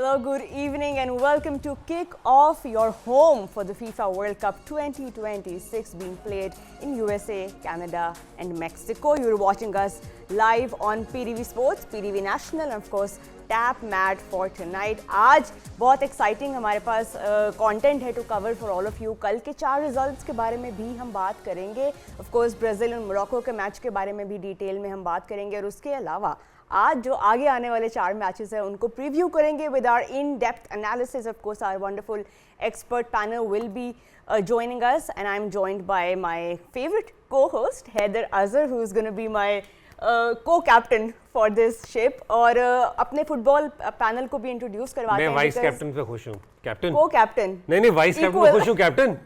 Hello, good evening and welcome to kick off your home for the FIFA World Cup 2026 being played in USA, Canada and Mexico. You're watching us live on PDV Sports, PDV National and of course Tap Mat for tonight. आज बहुत exciting हमारे पास content है to cover for all of you. कल के 4 results के बारे में भी हम बात करेंगे. ऑफ कोर्स ब्राज़ील और मोरक्को के मैच के बारे में भी डिटेल में हम बात करेंगे और उसके अलावा आज जो आगे आने वाले 4 मैचेस हैं उनको प्रीव्यू करेंगे with our in depth analysis. Of course our wonderful expert panel will be joining us and I'm joined by my favorite co-host Haider Azhar, who is going to be my co-captain for this ship. और अपने football panel को भी introduce करवाते हैं. मैं vice captain पे खुश हूँ. कैप्टन को-कैप्टन नहीं वाइस कैप्टन पे खुश हूँ. Captain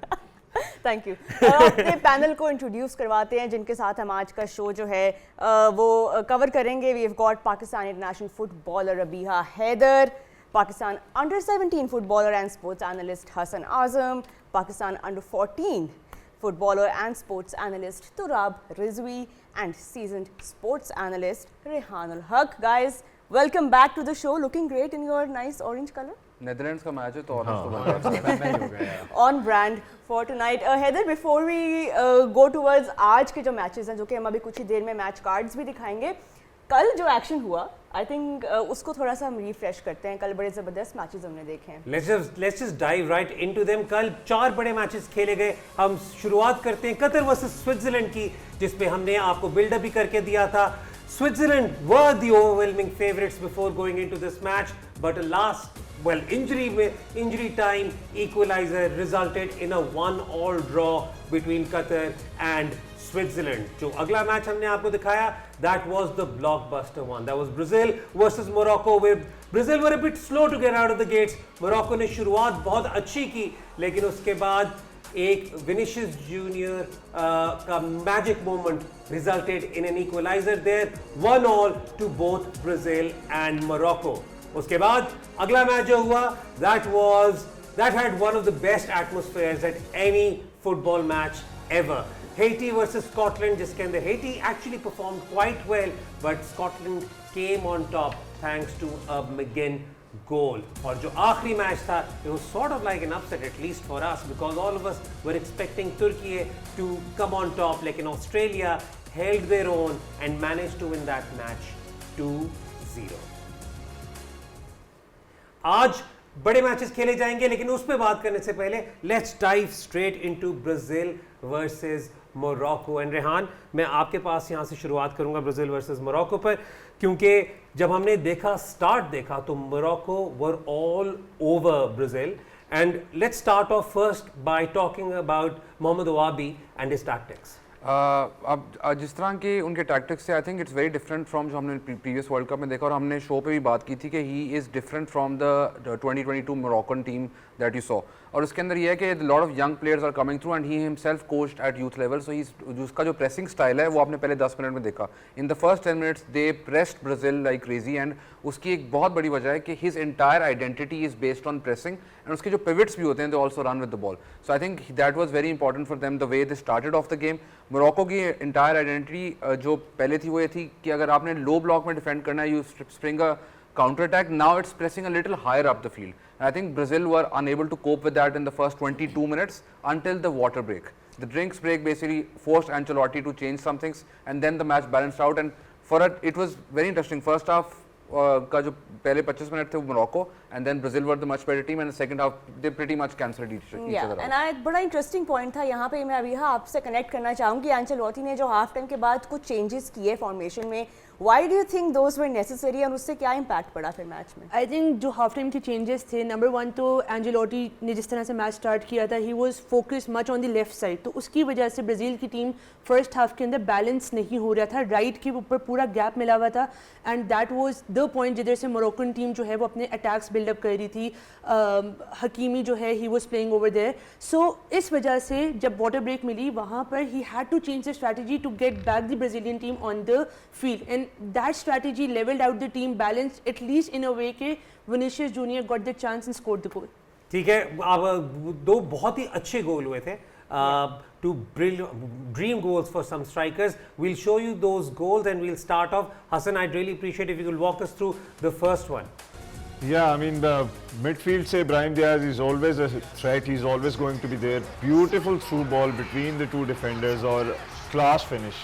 thank you. अपने पैनल को इंट्रोड्यूस करवाते हैं जिनके साथ हम आज का शो जो है वो कवर करेंगे. We have got Pakistan international footballer Rabiha Haider, Pakistan under 17 footballer and sports analyst Hasan Azam, Pakistan under 14 footballer and sports analyst Turab Rizvi and seasoned sports analyst Rehan Ul Haq. Guys, welcome back to the show. Looking great in your nice orange color. Netherlands का match है तो orange तो बन गया. On brand for tonight. Heather, before we go towards आज के जो matches हैं जो कि हम अभी कुछ ही देर में मैच कार्ड्स भी दिखाएंगे, कल जो एक्शन हुआ आई थिंक उसको थोड़ा सा हम रिफ्रेश करते हैं. कल बड़े ज़बरदस्त मैचेस हमने देखे हैं. Let's just dive right into them. कल 4 बड़े मैचेस खेले गए. हम शुरुआत करते हैं कतर वर्सेस स्विट्जरलैंड की, जिसपे हमने आपको बिल्डअप भी करके दिया था. Switzerland were the overwhelming favorites before going into this match, but injury time equalizer resulted in a 1-1 draw between Qatar and Switzerland. जो अगला मैच हमने आपको दिखाया, that was the blockbuster one. That was Brazil versus Morocco, where Brazil were a bit slow to get out of the gates. Morocco ने शुरुआत बहुत अच्छी की, लेकिन उसके बाद एक विनिशियस जूनियर का magic moment resulted in an equalizer there. 1-1 to both Brazil and Morocco. उसके बाद अगला मैच जो हुआ, that had one of the best atmospheres at any football match ever. Haiti versus Scotland, जिसके अंदर Haiti actually performed quite well, but Scotland came on top thanks to a McGinn goal. और जो आखिरी match था, it was sort of like an upset, at least for us, because all of us were expecting Turkey to come on top, लेकिन Australia held their own and managed to win that match 2-0. आज बड़े matches खेले जाएंगे, लेकिन उस पर बात करने से पहले let's dive straight into Brazil versus Morocco. And Rehan, मैं आपके पास यहाँ से शुरुआत करूँगा ब्राजील वर्सेस मोरक्को पर, क्योंकि जब हमने स्टार्ट देखा तो Morocco were all over Brazil. And let's start off first by talking about Mohamed Ouahbi and his tactics. अब जिस तरह के उनके टैक्टिक्स से I think it's very different from जो हमने प्रीवियस वर्ल्ड कप में देखा, और हमने शो पे भी बात की थी कि he is different from the 2022 Moroccan team that you saw. और उसके अंदर ये है कि lot of young players are coming through and he himself coached at youth level. So उसका जो प्रेसिंग स्टाइल है वो आपने पहले 10 मिनट में देखा. In the first 10 minutes they pressed Brazil like crazy, and उसकी एक बहुत बड़ी वजह है कि his entire identity is based on pressing, and उसके जो पिवट्स भी होते हैं they also run with the ball. So I think that was very important for them the way they started off the game. Morocco की entire identity जो पहले थी वो ये थी कि अगर आपने लो ब्लॉक में डिफेंड करना है, you spring a counter attack. Now it's pressing a little higher up the field. And I think Brazil were unable to cope with that in the first 22 minutes until the water break. The drinks break basically forced Ancelotti to change some things, and then the match balanced out. And for it was very interesting. First half का जो पहले 25 minute थे वो Morocco, and then Brazil were the much better team, and the second half they pretty much cancelled each other out. And एक बड़ा interesting point था यहाँ पे. मैं अभी आपसे कनेक्ट करना चाहूँगी. एंचेलोटी ने जो हाफ टाइम के बाद कुछ चेंजेस किए फॉर्मेशन में, Why do you think those were necessary और उससे क्या इम्पैक्ट पड़ा फिर मैच में? आई थिंक जो हाफ टाइम के चेंजेस थे, नंबर 1 तो एंजेलोटी ने जिस तरह से मैच स्टार्ट किया था, he was focused much on the left side, तो उसकी वजह से ब्राज़ील की टीम फर्स्ट हाफ के अंदर बैलेंस नहीं हो रहा था. राइट के ऊपर पूरा गैप मिला हुआ था, and that was the point जिधर से मोरक्कन टीम जो है वो अपने अटैक्स बिल्डअप कर रही थी. हकीमी जो है he was playing over there. So इस वजह से जब वाटर ब्रेक मिली वहाँ पर he had to change the strategy to get back the Brazilian team on the field, and that strategy leveled out the team balanced at least in a way के Vinicius Junior got the chance and scored the goal. ठीक है, अब 2 बहुत ही अच्छे गोल हुए थे. 2 dream goals for some strikers. We'll show you those goals and we'll start off. Hassan, I'd really appreciate if you could walk us through the first one. Yeah, I mean, the midfield say Brahim Diaz is always a threat. He's always going to be there. Beautiful through ball between the two defenders और class finish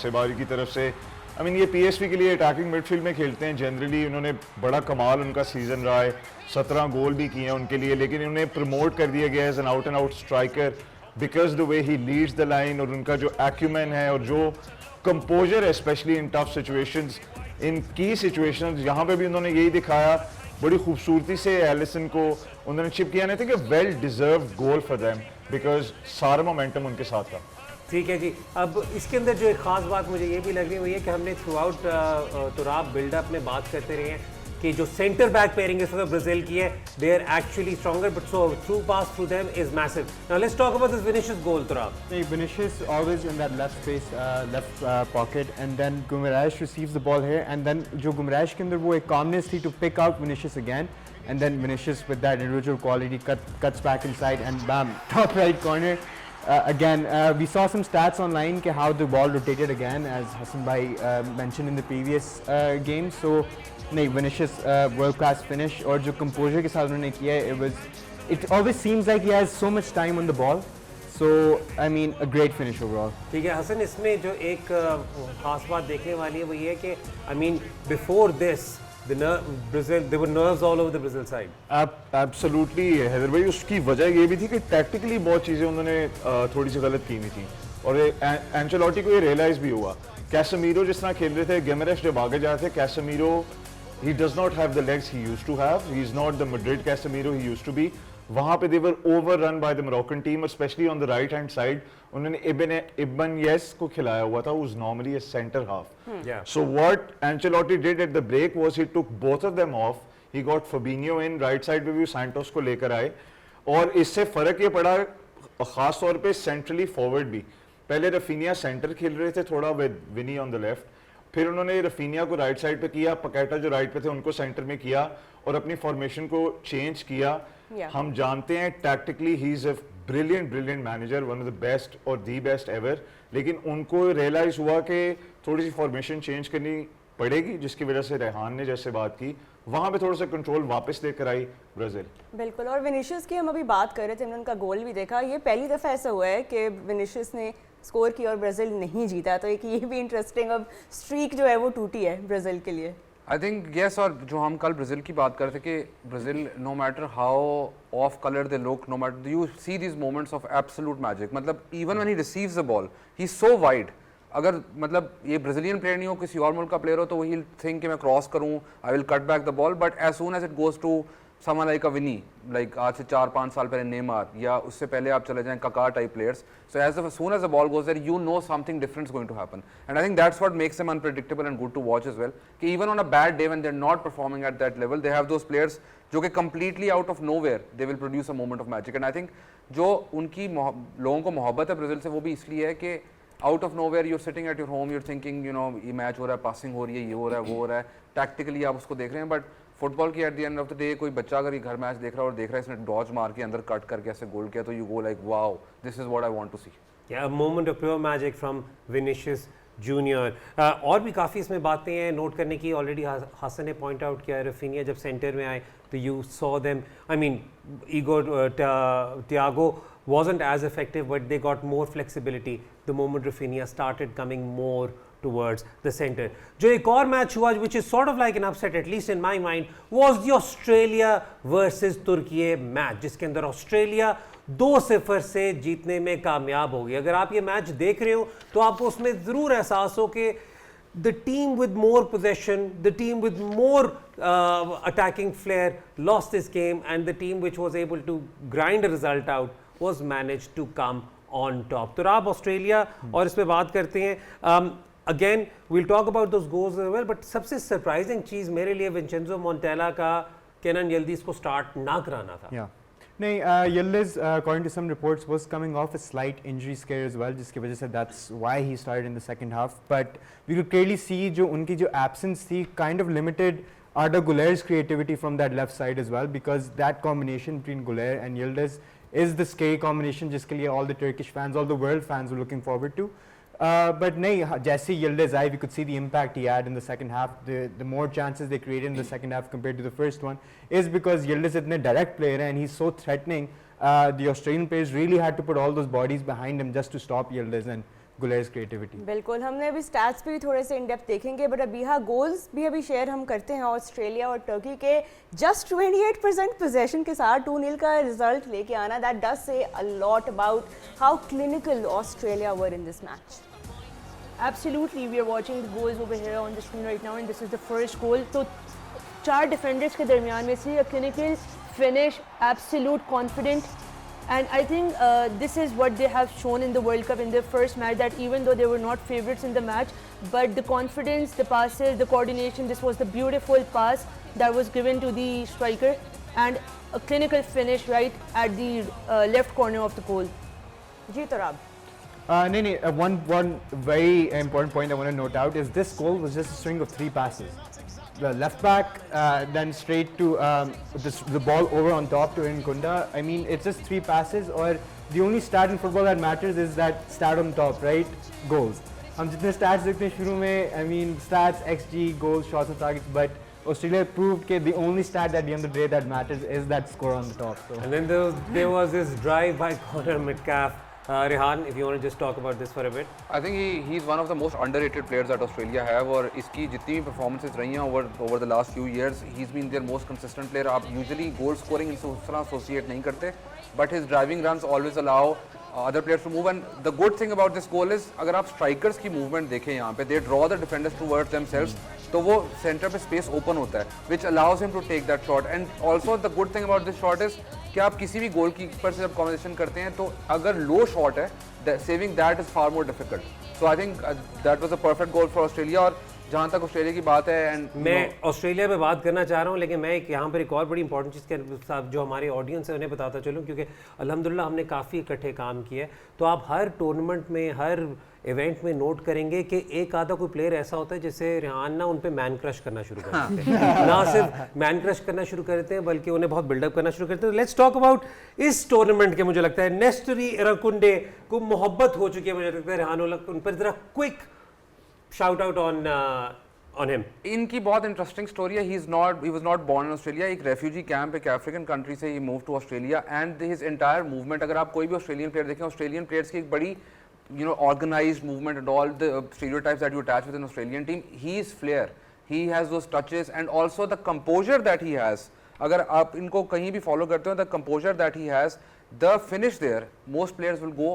सेबारी की तरफ से. I mean, ये PSV के लिए attacking midfield में खेलते हैं जनरली. उन्होंने बड़ा कमाल उनका सीजन रहा है. 17 गोल भी किए हैं उनके लिए, लेकिन उन्हें प्रमोट कर दिया गया as an out and out striker because the way he leads the line और उनका जो एक्यूमेन है और जो कंपोजर है specially in tough situations, in key situations. यहाँ पे भी उन्होंने यही दिखाया. बड़ी खूबसूरती से एलिसन को उन्होंने चिप किया. नहीं था कि well deserved goal for them because सारा मोमेंटम उनके साथ था. ठीक है जी. अब इसके अंदर जो एक ख़ास बात मुझे ये भी लग रही हुई है कि हमने थ्रू आउट तुराब बिल्डअप में बात करते रहे हैं कि जो सेंटर बैक पेयरिंग इस वक्त ब्राज़ील की है, they are actually stronger, but so through pass through them is massive. Now let's talk about this Vinicius goal. Turab, Vinicius always in that left space, left pocket, and then Guimaraes receives the ball here, and then जो Guimaraes के अंदर वो एक calmness थी to pick out Vinicius again, and then Vinicius with that individual quality cuts back inside and bam, top right corner. Again, we saw some stats online ke how the ball rotated again, as Hassan Bhai mentioned in the previous game. So, nahi, Vinicius world class finish और जो composure के साथ उन्होंने किया है, it always seems like he has so much time on the ball. So, I mean, a great finish overall. ठीक है हसन, इसमें जो एक खास बात देखने वाली है वो ये है कि I mean before this Brazil, there were nerves all over the Brazil side. Absolutely Haider भाई, उसकी वजह ये भी थी कि टैक्टिकली बहुत चीज़ें उन्होंने थोड़ी सी गलत की हुई थी और एंचेलोटी को ये रियलाइज भी हुआ. कैसेमीरो जिस तरह खेल रहे थे, गिमेरेस जब आगे जा रहे थे, Casemiro he does not have the legs he used to have. He is not the Madrid Casemiro he used to be. वहाँ पे they were overrun by the Moroccan team, especially on the right hand side. उन्होंने Ibn Yes को खिलाया हुआ था, who's normally a center half. Yeah. So what Ancelotti did at the break was he took both of them off. He got Fabinho in, right side पे भी Santos को लेकर आए और इससे फर्क ये पड़ा खास तौर पे सेंट्रली फॉरवर्ड भी. पहले रफीनिया सेंटर खेल रहे थे थोड़ा with Vini on the left, फिर उन्होंने रफीनिया को राइट साइड पे किया, पकेटा जो राइट पे थे उनको सेंटर में किया और अपनी फॉर्मेशन को चेंज किया. हम जानते हैं tactically he is a brilliant manager, one of the best और दी बेस्ट एवर, लेकिन उनको रियलाइज हुआ कि थोड़ी सी फॉर्मेशन चेंज करनी पड़ेगी, जिसकी वजह से रेहान ने जैसे बात की वहाँ पे थोड़ा सा कंट्रोल वापस लेकर आई ब्राज़ील. बिल्कुल. और विनिशियस की हम अभी बात कर रहे थे, हमने उनका गोल भी देखा. ये पहली दफ़ा ऐसा हुआ है कि विनिशियस ने स्कोर किया और ब्राज़ील नहीं जीता, तो एक ये भी इंटरेस्टिंग अब स्ट्रीक जो है वो टूटी है ब्राज़ील के लिए. I think yes. और जो हम कल ब्राज़ील की बात कर रहे थे कि Brazil no matter how of colour they look, no matter you see these moments of absolute magic. मतलब even when he receives the ball he is so wide. अगर मतलब ये ब्राज़ीलियन प्लेयर नहीं हो, किसी और मुल्क का प्लेयर हो, तो वही थिंक कि मैं क्रॉस करूँ, I will cut back the ball, but as soon as it goes to someone like a Vini, like आज से 4-5 साल पहले नेमार, या उससे पहले आप चले जाएं Kaka type players, so as soon as the ball goes there you know something different going to happen. And I think that's what makes them unpredictable and good to watch as well, कि even on a bad day when they are not performing at that level, they have those players जो कि completely out of nowhere they will produce a moment of magic. And I think जो उनकी लोगों को मोहब्बत है Brazil से, वो भी इसलिए है कि out of nowhere you're sitting at your home, you're thinking you know ये मैच हो रहा है, पासिंग हो रही है, ये हो रहा है, वो हो रहा है, टैक्टिकली आप उसको देख रहे हैं. बट फुटबॉल की at the end of the day कोई बच्चा अगर ये घर मैच देख रहा है और देख रहा है इसने डॉज मार के अंदर कट करके ऐसे गोल किया, तो you go like wow, this is what I want to see. Yeah, a moment of pure magic from Vinicius Junior. और भी काफ़ी इसमें बातें हैं नोट करने की. ऑलरेडी हसन ने पॉइंट आउट किया, रफीनिया जब सेंटर में आए तो you saw them, I mean Thiago wasn't as effective, but they got more flexibility the moment Rafinha started coming more towards the center. जो एक और मैच हुआ which is sort of like an upset at least in my mind was the Australia versus Turkey match, जिसके अंदर Australia 2-0 से जीतने में कामयाब हो गई. अगर आप ये मैच देख रहे हो तो आपको उसमें ज़रूर एहसास हो कि the team with more possession, the team with more attacking flair lost this game, and the team which was able to grind a result out was managed to come on top. तो आप Australia और इस पे बात करते हैं. Again, we'll talk about those goals as well, but सबसे surprising चीज़ मेरे लिए विंचेंजो मोंटेला का केनन यिल्दीज़ को स्टार्ट ना कराना था. Yeah. नहीं, Yildiz, according to some reports, was coming off a slight injury scare as well, जिसकी वजह से that's why he started in the second half. But we could clearly see जो उनकी जो absence थी kind of limited Arda Güler's creativity from that left side as well, because that combination between Güler and Yildiz is the scary combination जिसके लिए all the Turkish fans, all the world fans were looking forward to. But nahi, Jesse Yildiz, we could see the impact he had in the second half. The more chances they created in the second half compared to the first one is because Yildiz is a direct player and he's so threatening. The Australian players really had to put all those bodies behind him just to stop Yildiz and Guller's creativity. बिल्कुल, हमने अभी stats भी थोड़े से in depth देखेंगे, but अभी हाँ goals भी अभी शेयर हम करते हैं ऑस्ट्रेलिया और टर्की के जस्ट 28% पोजेशन के साथ 2-0 का रिजल्ट लेके आना, दैट डज से a lot about how clinical Australia were in this match. Absolutely, we are watching the goals over here on the screen right now, and this is the first goal. So, 4 defenders के दरमियान में से a clinical finish, absolute confident, and I think this is what they have shown in the World Cup in their first match. That even though they were not favorites in the match, but the confidence, the passes, the coordination. This was the beautiful pass that was given to the striker, and a clinical finish right at the left corner of the goal. Ji Torab. One very important point I want to note out is this goal was just a string of 3 passes. The left back, then straight to the ball over on top to Nkunda. I mean, it's just 3 passes, or the only stat in football that matters is that stat on top, right? Goals. हम जितने stats देखते हैं शुरू में, I mean, stats, XG, goals, shots on targets, but Australia proved that the only stat at the end of the day that matters is that score on the top. So. And then there was this drive by Connor Metcalf. Rehan, if you want to just talk about this for a bit. I think he's one of the most underrated players that Australia have, और इसकी जितनी भी performances रही हैं over the last few years, he's been their most consistent player. आप usually goal scoring इनसे उस तरह associate नहीं करते, but his driving runs always allow other players to move. And the good thing about this goal is अगर आप strikers की movement देखें यहाँ पे, they draw the defenders towards themselves, तो वो center पे space open होता है, which allows him to take that shot. And also the good thing about this shot is कि आप किसी भी गोल कीपर से जब कॉम्बिनेशन करते हैं तो अगर लो शॉट है, saving that is far more difficult. So I think that was a perfect goal for Australia. और जहाँ तक ऑस्ट्रेलिया की बात है, एंड मैं ऑस्ट्रेलिया पे बात करना चाह रहा हूँ, लेकिन मैं एक यहाँ पर एक और बड़ी इंपॉर्टेंट चीज़ के साथ जो हमारे ऑडियंस है उन्हें बताता चलूँ, क्योंकि अल्हम्दुलिल्लाह हमने काफ़ी इकट्ठे काम किए. तो आप हर टूर्नामेंट में, हर इवेंट में नोट करेंगे कि एक आधा कोई प्लेयर ऐसा होता है जिससे रिहान ना उन पे मैन क्रश करना शुरू कर देते हैं. ना सिर्फ मैन क्रश करना शुरू करते हैं बल्कि उन्हें बहुत बिल्डअप करना शुरू करते हैं. लेट्स टॉक अबाउट इस टूर्नामेंट के. मुझे लगता है नेस्टरी इराकुंडे को मोहब्बत हो चुकी है, मुझे लगता है रिहान उन पर जरा quick shout out on him. इनकी बहुत इंटरेस्टिंग स्टोरी है. he was not born in Australia. एक रेफ्यूजी कैंप एक अफ्रीकन कंट्री से he moved to Australia, and his entire movement, अगर आप कोई भी ऑस्ट्रेलियन प्लेयर देखें, ऑस्ट्रेलियन प्लेयर्स की एक बड़ी organized movement and all the stereotypes that you attach with an Australian team, he is flair, he has those touches, and also the composure that he has. अगर आप इनको कहीं भी follow करते हो, the composure that he has, the finish there, most players will go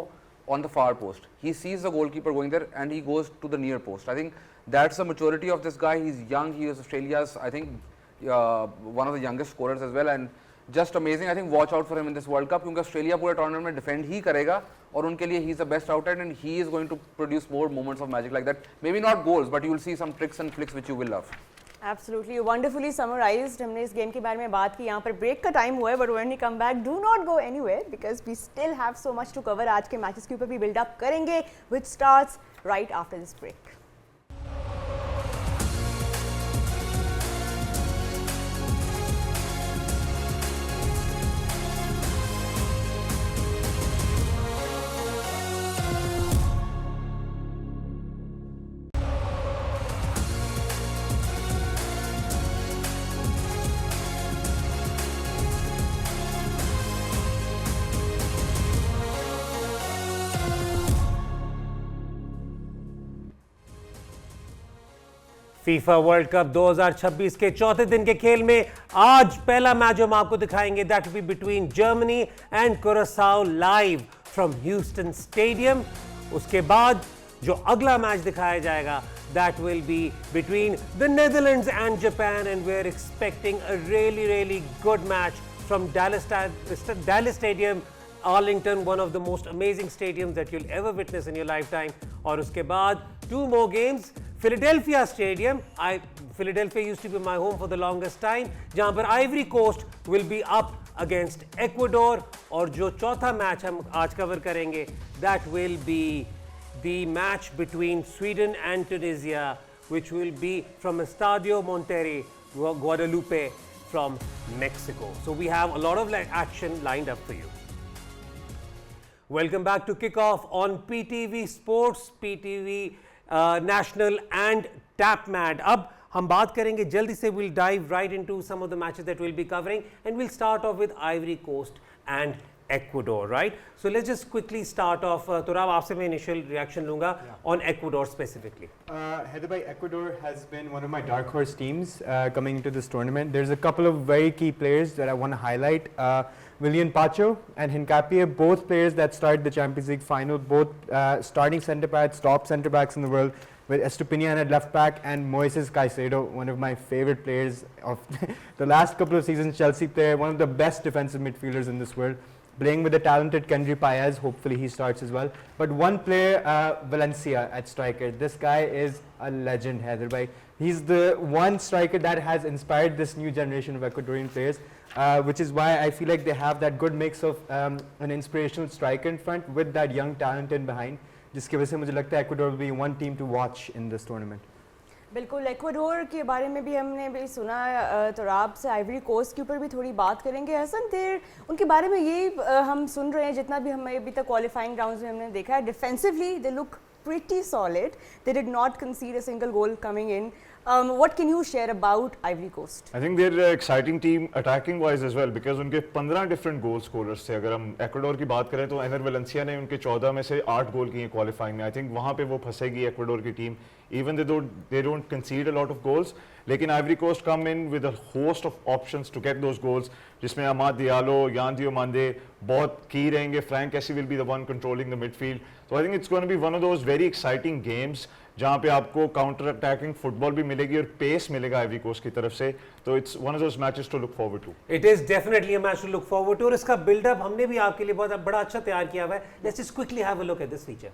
on the far post. He sees the goalkeeper going there and he goes to the near post. I think that's the maturity of this guy. He's young, he is Australia's, I think, one of the youngest scorers as well, and just amazing. I think watch out for him in this World Cup, क्योंकि Australia पूरे tournament में defend ही करेगा और उनके लिए he is the best out and he is going to produce more moments of magic like that. Maybe not goals, but you will see some tricks and flicks which you will love. Absolutely, wonderfully summarized. हमने इस game के बारे में बात की. यहाँ पर break का टाइम हुआ है, but when we come back, do not go anywhere because we still have so much to cover. आज के मैचेस के ऊपर भी बिल्ड अप करेंगे, which starts right after this break. FIFA world cup 2026 के चौथे दिन के खेल में आज पहला मैच जो हम आपको दिखाएंगे, that will be between Germany and Curaçao live from Houston Stadium. उसके बाद जो अगला मैच दिखाया जाएगा, that will be between the Netherlands and Japan, and we are expecting a really good match from Dallas Stadium, Arlington, one of the most amazing stadiums that you'll ever witness in your lifetime. और उसके बाद 2 more games, Philadelphia Stadium. Philadelphia used to be my home for the longest time, जहाँ पर Ivory Coast will be up against Ecuador. और जो चौथा match हम आज कवर करेंगे, that will be the match between Sweden and Tunisia, which will be from Estadio Monterrey, Guadalupe, from Mexico. So we have a lot of action lined up for you. Welcome back to Kickoff on PTV Sports, PTV National and TapMad. अब हम बात करेंगे जल्दी से, we'll dive right into some of the matches that we'll be covering, and we'll start off with Ivory Coast and Ecuador, right? So let's just quickly start off. Turab, आपसे मैं initial reaction लूँगा on Ecuador specifically. Heather by Ecuador has been one of my dark horse teams coming into this tournament. There's a couple of very key players that I want to highlight. William Pacho and Hincapié, both players that started the Champions League final, both starting centre backs, top centre backs in the world, with Estupinian at left back and Moises Caicedo, one of my favorite players of the last couple of seasons, Chelsea player, one of the best defensive midfielders in this world, playing with the talented Kendry Paez. Hopefully he starts as well. But one player, Valencia at striker. This guy is a legend, Heather Bhai. He's the one striker that has inspired this new generation of Ecuadorian players, which is why I feel like they have that good mix of an inspirational striker in front with that young talent in behind. जिसकी वजह से मुझे लगता है Ecuador will be one team to watch in this tournament. बिल्कुल, Ecuador के बारे में भी हमने भी सुना, तो आपसे आइवरी कोस्ट के ऊपर भी थोड़ी बात करेंगे। हसन, देर उनके बारे में ये हम सुन रहे हैं, जितना भी हमें अभी तक क्वालिफाइंग राउंड्स में हमने देखा है, defensively they look pretty solid. They did not concede a single goal coming in. What can you share about Ivory Coast? I think they're an exciting team attacking wise as well because उनके 15 different goal scorers थे। अगर हम Ecuador की बात करें तो एनर Valencia ने उनके 14 में से 8 गोल किए क्वालिफाइंग में। आई थिंक वहाँ पे वो फंसेगी एक्वाडोर की team, even they don't concede a lot of goals, लेकिन Ivory Coast come in with a host of options to get those goals, जिसमें अमाद दियालो, यान दियोमांदे बहुत की रहेंगे, फ्रैंक कैसी will be the one controlling the midfield. So I think it's going to be one of those very exciting games जहाँ पे आपको counter attacking football भी मिलेगी और पेस मिलेगा आइवरी कोस्ट की तरफ से। तो it's one of those matches to look forward to. It is definitely a match to look forward to, और इसका बिल्डअप हमने भी आपके लिए बहुत बड़ा अच्छा तैयार किया हुआ है। Let's just quickly have a look at this feature.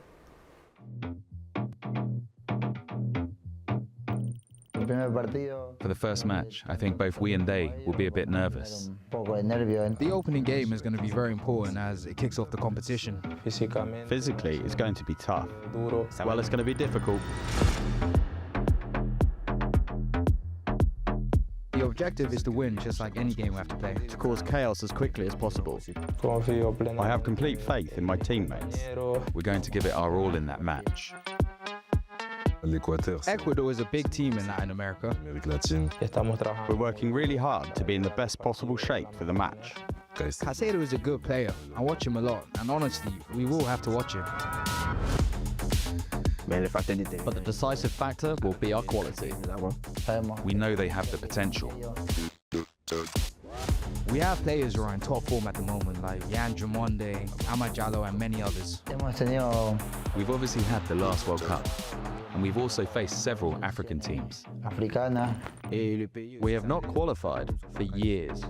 For the first match, I think both we and they will be a bit nervous. The opening game is going to be very important as it kicks off the competition. Physically, it's going to be tough. Well, it's going to be difficult. The objective is to win, just like any game we have to play. To cause chaos as quickly as possible. I have complete faith in my teammates. We're going to give it our all in that match. Ecuador is a big team in Latin America. We're working really hard to be in the best possible shape for the match. Caicedo is a good player. I watch him a lot, and honestly, we will have to watch him. But the decisive factor will be our quality. We know they have the potential. We have players who are in top form at the moment, like Yan Dramonde, Amad Diallo, and many others. We've obviously had the last World Cup, and we've also faced several African teams. We have not qualified for years.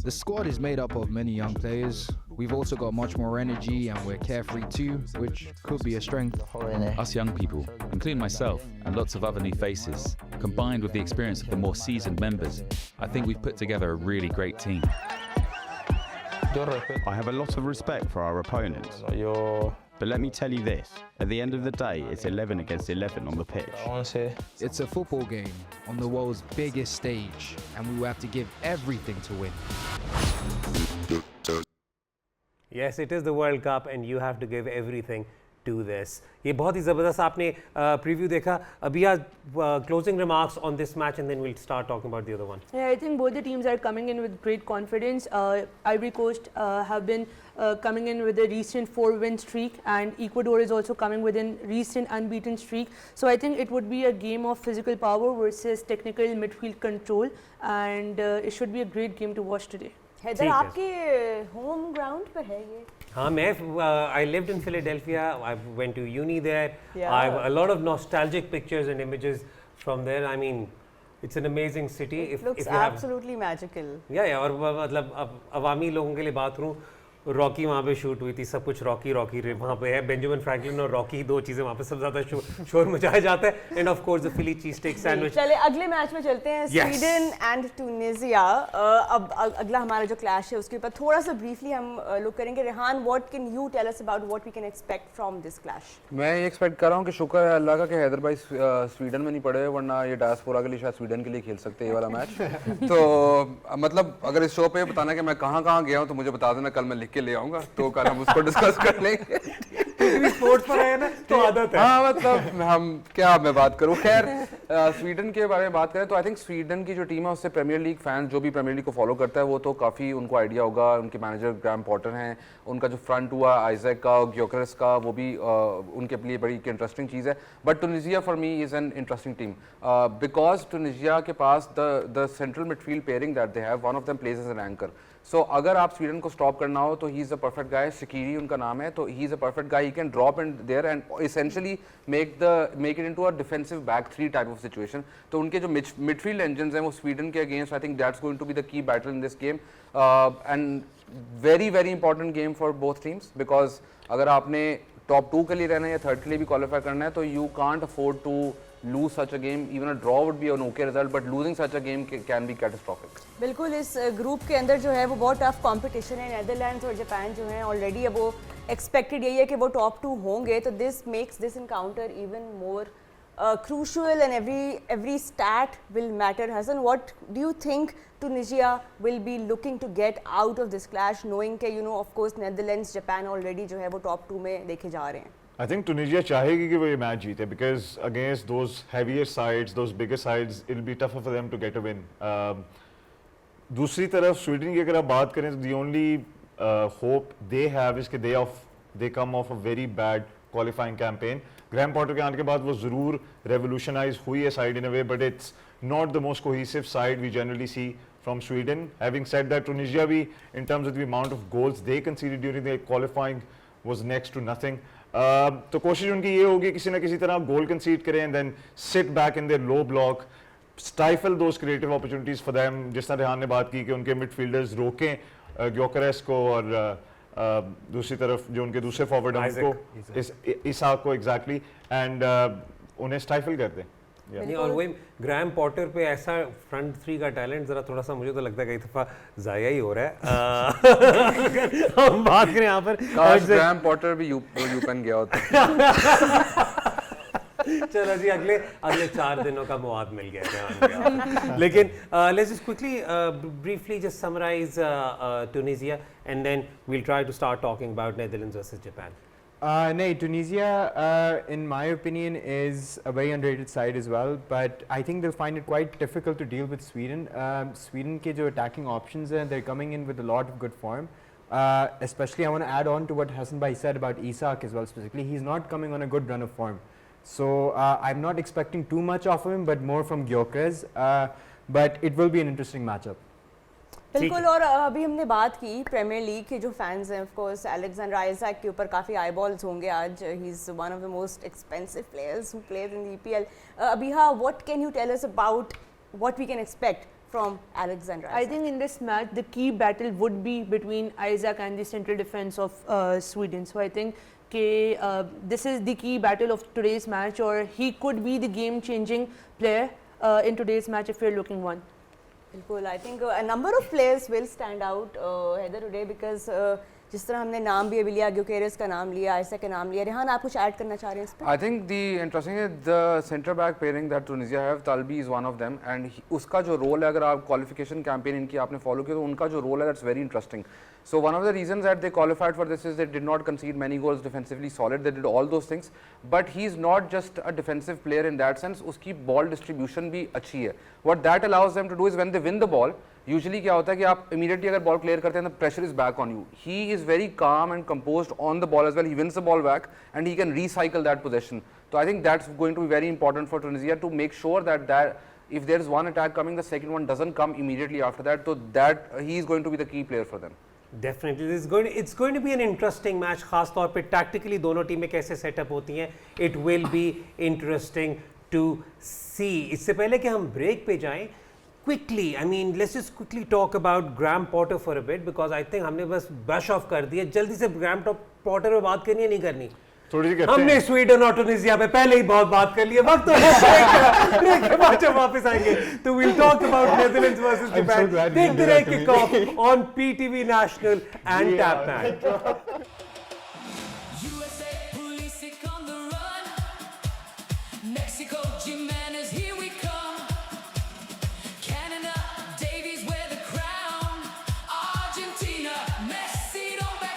The squad is made up of many young players. We've also got much more energy and we're carefree too, which could be a strength. Us young people, including myself and lots of other new faces, combined with the experience of the more seasoned members, I think we've put together a really great team. I have a lot of respect for our opponents. But let me tell you this, at the end of the day, it's 11 against 11 on the pitch. It's a football game on the world's biggest stage, and we will have to give everything to win. Yes, it is the World Cup and you have to give everything to this. ये बहुत ही ज़बरदस्त आपने preview देखा। अभी आज closing remarks on this match and then we'll start talking about the other one. Yeah, I think both the teams are coming in with great confidence. Ivory Coast have been coming in with a recent 4-win streak, and Ecuador is also coming with a recent unbeaten streak. So I think it would be a game of physical power versus technical midfield control, and it should be a great game to watch today. Haider, आपके home ground पर है ये? हाँ, मैं I lived in Philadelphia. I went to uni there. Yeah. I have a lot of nostalgic pictures and images from there. I mean, it's an amazing city. It looks absolutely magical. Yeah, और मतलब अब अवामी लोगों के लिए बात करूँ, Rocky वहाँ पे शूट हुई थी, सब कुछ रॉकी वहाँ पे है। बेंजामिन फ्रैंकलिन और रॉकी, दो चीज़ें वहाँ पे सबसे ज़्यादा शोर मचाया जाता है। एंड ऑफ कोर्स द फिली चीज स्टेक सैंडविच। चले अगले मैच में चलते हैं, स्वीडन एंड ट्यूनीसिया। अब अगला हमारा जो क्लैश है उसके ऊपर थोड़ा सा ब्रीफली हम लुक करेंगे। Rehan, what can you tell us about what we can expect from this clash? मैं ये एक्सपेक्ट कर रहा हूँ कि शुक्र है अल्लाह का कि हैदर भाई स्वीडन में नहीं पड़े, वरना ये डायस्पोरा के लिए शायद स्वीडन के लिए खेल सकते हैं ये वाला मैच। तो मतलब अगर इस शो पे बताना कि मैं कहाँ कहाँ गया हूँ तो मुझे बता देना, कल मैं लिख के ले आऊंगा, तो कल हम उसको डिस्कस कर लेंगे। स्पोर्ट्स पर है ना, तो आदत है। हाँ मतलब हम क्या मैं बात करूँ। खैर स्वीडन के बारे में बात करें तो आई थिंक स्वीडन की जो टीम है उससे प्रीमियर लीग फैंस जो भी प्रीमियर लीग को फॉलो करता है वो तो काफ़ी उनको आइडिया होगा। उनके मैनेजर ग्राहम पॉटर हैं, उनका जो फ्रंट हुआ आइजैक का, ग्योकरेस का, वो भी उनके लिए बड़ी इंटरेस्टिंग चीज़ है। But Tunisia for me is an interesting team because Tunisia के पास the central midfield pairing that they have, one of them plays as an anchor. So अगर आप स्वीडन को स्टॉप करना हो तो ही इज़ अ परफेक्ट गाय। शिकीरी उनका नाम है, तो he is a perfect guy. He can drop in there and essentially make it into a defensive back three type of situation. तो उनके जो मिडफील्ड इंजन्स हैं वो स्वीडन के against I think that's going to be the key battle in this game and very very important game for both teams because अगर आपने top 2 के लिए रहना है या 3rd के लिए भी क्वालिफाई करना है तो you can't afford to lose such a game. Even a draw would be an okay result, but losing such a game can be catastrophic. बिल्कुल, इस ग्रुप के अंदर जो है वो बहुत टफ कंपटीशन है। नेदरलैंड्स और जापान जो हैं ऑलरेडी अब वो एक्सपेक्टेड यही है कि वो टॉप 2 होंगे, तो this makes this encounter even more crucial and every stat will matter. Hassan, what do you think Tunisia will be looking to get out of this clash, knowing कि of course Netherlands, Japan already जो है वो top 2 में देखे जा रहे हैं? I think Tunisia चाहेगी कि वो ये मैच जीते because against those heavier sides, those bigger sides, it'll be tougher for them to get a win. दूसरी तरफ स्वीडन की अगर आप बात करें तो the only hope they have is कि they come off a very bad qualifying campaign. Graham Potter के आने के बाद वो ज़रूर revolutionize हुई है side in a way, but it's not the most cohesive side we generally see from Sweden. Having said that, Tunisia भी in terms of the amount of goals they conceded during the qualifying was next to nothing. तो कोशिश उनकी ये होगी किसी ना किसी तरह गोल कंसीड करें and then sit back in there low block, stifle those creative opportunities for them. जिस तरह रेहान ने बात की कि उनके मिडफील्डर्स रोकें ग्योकरेस को और दूसरी तरफ जो उनके दूसरे फॉरवर्ड हैं उनको इसाक को एग्जैक्टली एंड उन्हें स्टाइफल कर दें। नहीं, और वही ग्रैहम पॉटर पे ऐसा फ्रंट 3 का टैलेंट जरा थोड़ा सा मुझे तो लगता है कई दफा जाया ही हो रहा है। हम बात करें यहाँ पर काश ग्रैहम पॉटर भी यूपेन गया होता। चलो जी, अगले 4 दिनों का मवाद मिल गया। लेकिन let's just quickly briefly just summarise Tunisia and then we'll try to start talking about Netherlands versus Japan. No, Tunisia, in my opinion, is a very underrated side as well. But I think they'll find it quite difficult to deal with Sweden. Sweden ke jo attacking options हैं, they're coming in with a lot of good form. Especially, I want to add on to what Hassan Bhai said about Isak as well. Specifically, he's not coming on a good run of form. So I'm not expecting too much of him, but more from Gyökeres. But it will be an interesting matchup. बिल्कुल, और अभी हमने बात की premiere league के जो fans हैं, of course Alexander Isaac के ऊपर काफ़ी आई बॉल्स होंगे आज। He is one of the most expensive players who plays in the EPL. Abiha, what can you tell us about what we can expect from Alexander Isak? I think in this match the key battle would be between Isak and the central defense of Sweden. So I think this is the key battle of today's match, or he could be the game-changing player in today's match if you're looking one. बिल्कुल, I think a number of players will stand out Heather today because जिस तरह हमने नाम भी अभी लिया, Gyokeres का नाम लिया, आइजैक का नाम लिया। रेहान, आप कुछ ऐड करना चाह रहे हैं इस पे? आई थिंक दी इंटरेस्टिंग है the centre back pairing that Tunisia have, Talbi is one of them and उसका जो रोल है, अगर आप क्वालिफिकेशन कैंपेन इनकी आपने फॉलो किया तो उनका जो रोल है that's very interesting. So one of the reasons that they qualified for this is they did not concede many goals, defensively solid, they did all those things, but he's not just a defensive player in that sense, उसकी ball distribution भी अच्छी है. What that allows them to do is when they win the ball, usually क्या होता है कि आप immediately अगर ball clear करते हैं तो pressure is back on you. He is very calm and composed on the ball as well. He wins the ball back and he can recycle that possession. So I think that's going to be very important for Tunisia to make sure that if there is one attack coming, the second one doesn't come immediately after that. So that he is going to be the key player for them. Definitely, it's going to be an interesting match. खास तौर पे tactically दोनों टीमें कैसे setup होती हैं, it will be interesting to see. इससे पहले कि हम ब्रेक पे जाएं, quickly, I mean, let's just quickly talk about Graham Potter for a bit because I think हमने बस brush off कर दिया. जल्दी से Graham Potter पे बात करनी है नहीं करनी? थोड़ी सी करते हमने हैं. स्वीडन और टूनिसिया पे पहले ही बहुत बात कर लिया. वक्त ब्रेक के बाद जब वापस आएंगे तो we'll talk about Netherlands versus Japan. Take the break kick off on PTV National and TapMan. USA police on the run. Mexico, Jimenez, here we come. Canada, Davies wear the crown. Argentina, Messi don't back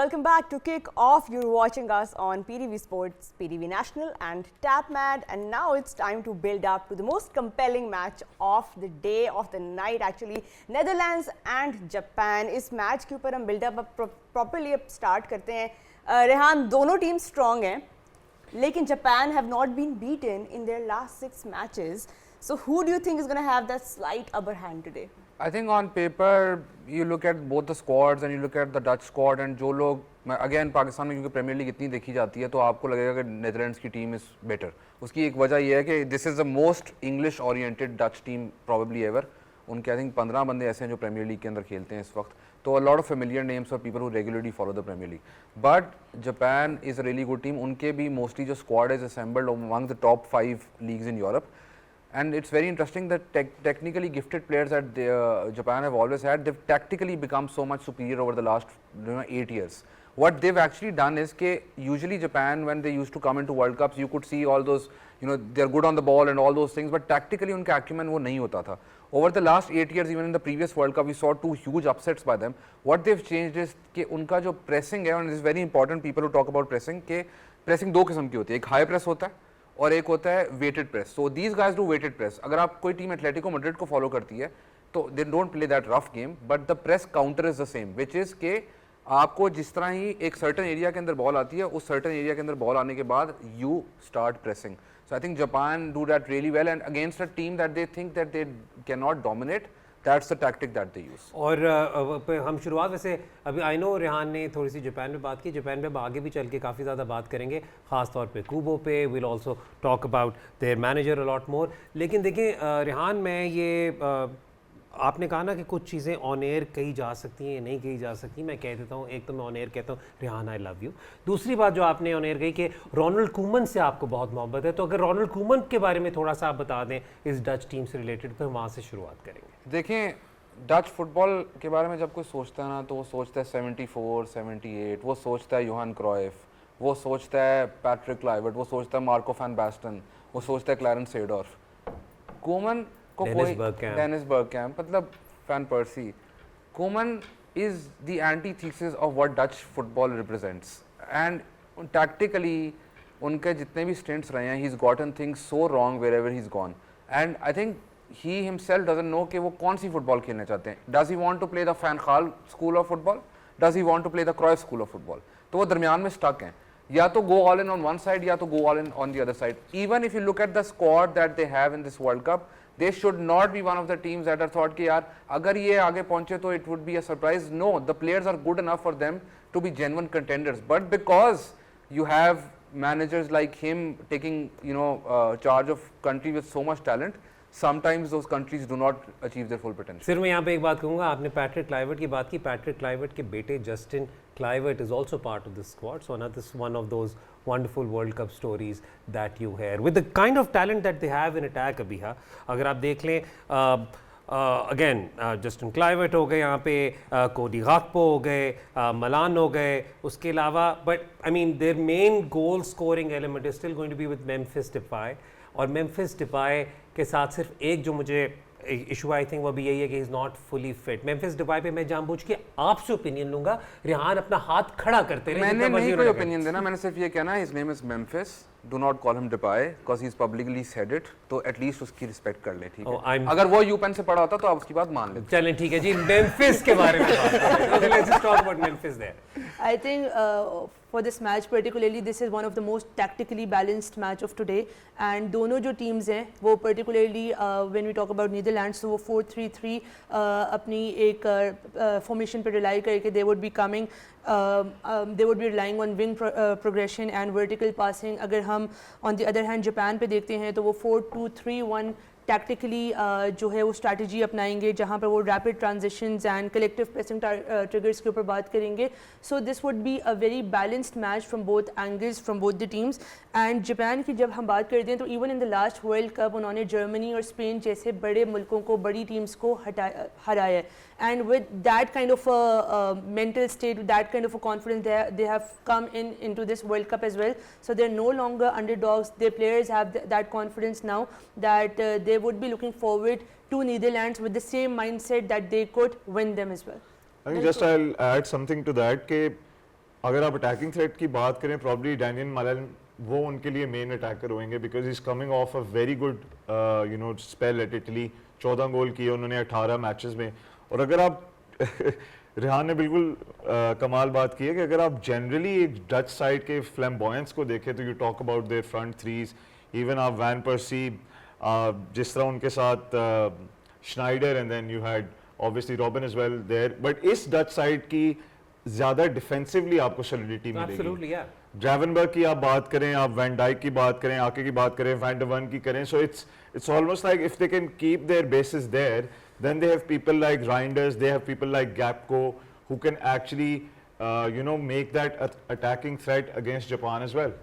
welcome back to Kick Off. You're watching us on PTV Sports, PTV National and TapMad, and now it's time to build up to the most compelling match of the day, of the night actually, Netherlands and Japan. इस match के ऊपर हम build up properly अब start करते हैं. रेहान, दोनों team strong हैं, लेकिन Japan have not been beaten in their last 6 matches. So who do you think is going to have that slight upper hand today? I think on paper, you look at both the squads and you look at the Dutch squad and जो लोग again Pakistan में क्योंकि premiere league इतनी देखी जाती है तो आपको लगेगा कि नेदरलैंड्स की टीम इज़ बेटर. उसकी एक वजह ये है कि this is the most English oriented Dutch team probably ever. उनके आई थिंक 15 बंदे ऐसे हैं जो प्रीमियर लीग के अंदर खेलते हैं इस वक्त. तो a lot of familiar names for people who regularly follow the Premier League. But Japan is a really good team. उनके भी मोस्टली जो squad is assembled among the top 5 leagues in Europe. And it's very interesting that technically gifted players that Japan have always had, they've tactically become so much superior over the last 8 years. What they've actually done is that usually Japan, when they used to come into World Cups, you could see all those, they're good on the ball and all those things, but tactically unka acumen wo nahi hota tha. Over the last 8 years, even in the previous World Cup, we saw 2 huge upsets by them. What they've changed is that unka jo pressing hai, and it's very important people who talk about pressing, कि pressing दो किस्म की होती है. एक high press होता है और एक होता है weighted press. So these guys do weighted press. अगर आप कोई टीम एथलेटिको मैड्रिड को फॉलो करती है तो they don't play that rough game, but the press counter is the same, which is के आपको जिस तरह ही एक सर्टन एरिया के अंदर बॉल आती है, उस सर्टन एरिया के अंदर बॉल आने के बाद you start pressing. So I think Japan do that really well and against a team that they think that they can not dominate. That's the tactic that they use. और हम शुरुआत वैसे अभी आई नो रेहान ने थोड़ी सी Japan पे बात की. जापान पे अब आगे भी चल के काफ़ी ज़्यादा बात करेंगे, ख़ास तौर पे कुबो पे. Will also talk about there manager a lot more. लेकिन देखिए रेहान, मैं ये आपने कहा ना कि कुछ चीज़ें ऑन एयर कही जा सकती हैं, नहीं कही जा सकती. मैं कह देता हूँ, एक तो मैं ऑन एयर कहता हूँ रेहान आई लव यू. दूसरी बात जो आपने ऑन एयर कही कि रोनाल्ड कूमन से आपको बहुत मोहब्बत है, तो अगर रोनाल्ड कूमन के बारे में थोड़ा सा आप बता दें इस डच टीम से रिलेटेड, तो हम वहाँ से शुरुआत करेंगे. देखें, डच फुटबॉल के बारे में जब कोई सोचता है ना तो वो सोचता है 74, 78, वो सोचता है योहान क्राइफ, वो सोचता है पैट्रिक क्लाइवर्ट, वो सोचता है मार्को फैन बैस्टन, वो सोचता है क्लैरेंस सेडोर्फ. कोमन को कोई डेनिस बर्गकैम्प, मतलब van Persie. Koeman is the antithesis of what Dutch football represents. And tactically उनके जितने भी स्टिंट्स रहे हैं, he is gotten things so wrong wherever he is gone. And I think he himself doesn't know कि वो कौन C football खेलना चाहते हैं. Does he want to play the Van Gaal school of football? Does he want to play the Cruyff school of football? तो वो दरमियान में stuck हैं. या तो go all in on one side या तो go all in on the other side. Even if you look at the squad that they have in this World Cup, they should not be one of the teams that are thought कि यार अगर ये आगे पहुंचे तो it would be a surprise. No, the players are good enough for them to be genuine contenders. But because you have managers like him taking charge of country with so much talent, sometimes those countries do not achieve their full potential. सिर्फ मैं यहाँ पे एक बात कहूँगा, आपने Patrick क्लाइवर्ट की बात की. पैट्रिक क्लाइवर्ट के बेटे Justin क्लाइवर्ट is also part of this squad. So this one of those wonderful World Cup stories that you hear with the kind of talent that they have in attack. अभी हाँ, अगर आप देख लें अगेन जस्टिन क्लाइवर्ट हो गए, यहाँ पे कोडी गाक्पो हो गए, मलान हो गए, उसके अलावा but I mean their main goal scoring element is still going to be with Memphis Depay. और मेम्फिस डिपाई के साथ सिर्फ एक जो मुझे इशू आई थिंक वो भी यही है कि is not fully fit. Memphis Depay पे मैं जानबूझ के आपसे ओपिनियन लूंगा. रेहान अपना हाथ खड़ा करते रहे. मैंने नहीं कोई ओपिनियन देना, मैंने सिर्फ ये कहना है his name is Memphis, do not call him Depay because he is publicly said it. तो एटलीस्ट उसकी रिस्पेक्ट कर ले, ठीक है. अगर वो यूपेन से पढ़ा होता तो आप उसकी बात मान लेते. चलें ठीक है जी, मेम्फिस के बारे में let's just talk about Memphis there. I think for this match particularly, this is one of the most tactically balanced match of today. And दोनों जो teams हैं वो particularly when we talk about Netherlands, तो वो 4-3-3 अपनी एक formation पे rely करके they would be coming, they would be relying on wing progression and vertical passing. अगर हम on the other hand Japan पे देखते हैं तो वो 4-2-3-1 टैक्टिकली जो है वो स्ट्रैटेजी अपनाएंगे, जहाँ पर वो rapid transitions and collective pressing triggers के ऊपर बात करेंगे. So this would be a very balanced match from both angles from both the teams. And Japan की जब हम बात करते हैं तो even in the last world cup उन्होंने जर्मनी और स्पेन जैसे बड़े मुल्कों को, बड़ी टीम्स को हराया है. And with that kind of a mental state, with that kind of a confidence, they have come into this World Cup as well. So they're no longer underdogs. Their players have that confidence now that they would be looking forward to Netherlands with the same mindset that they could win them as well. I think just I'll add something to that. अगर आप attacking threat की बात करें probably Daniel मालन वो उनके लिए main attacker होंगे because is coming of a very good you know spell eight Italy 14 गोल किए उन्होंने 18 मैचेस में और अगर आप रेहान ने बिल्कुल कमाल बात की है कि अगर आप जनरली एक डच साइड के फ्लैम्बॉयंस को देखें तो you talk about their front threes even आप वैन पर्सी जिस तरह उनके साथ Sneijder and then you had obviously Robin as well there but इस डच साइड की ज़्यादा डिफेंसिवली आपको सॉलिडिटी मिलेगी Absolutely, yeah. ड्रैवनबर्ग की आप बात करें आप वैन डाइक की बात करें आके की बात करें वैन डे वन की करें सो it's almost like if they can keep their bases there then they have people like Reinders they have people like Gapco who can actually you know make that attacking threat against Japan as well.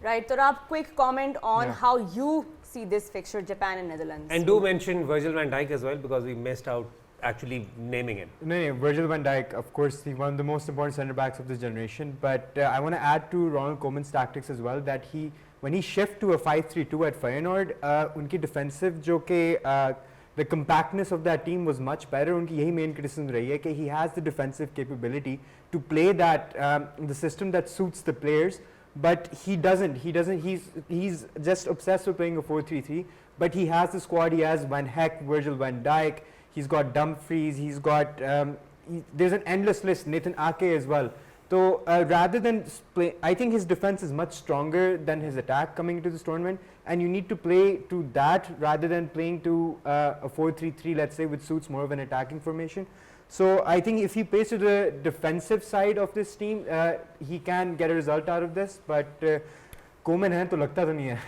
Right, so Rab, quick comment on how you see this fixture, Japan and Netherlands. And do mention Virgil van Dijk as well because we missed out actually naming it. No, Virgil van Dijk, of course, he's one of the most important centre backs of this generation. But I want to add to Ronald Koeman's tactics as well that when he shift to a 5-3-2 at Feyenoord, unki defensive jo ke the compactness of that team was much better. Unki yahi main criticism rahi hai कि he has the defensive capability to play that the system that suits the players. But he doesn't. He's just obsessed with playing a 4-3-3. But he has the squad. He has Van Heck, Virgil van Dijk. He's got Dumfries. He's got. There's an endless list. Nathan Ake as well. So rather than play, I think his defense is much stronger than his attack coming into this tournament. And you need to play to that rather than playing to a 4-3-3, let's say, which suits more of an attacking formation. So I think if he plays to the defensive side of this team, he can get a result out of this. But Koeman है तो लगता तो नहीं है.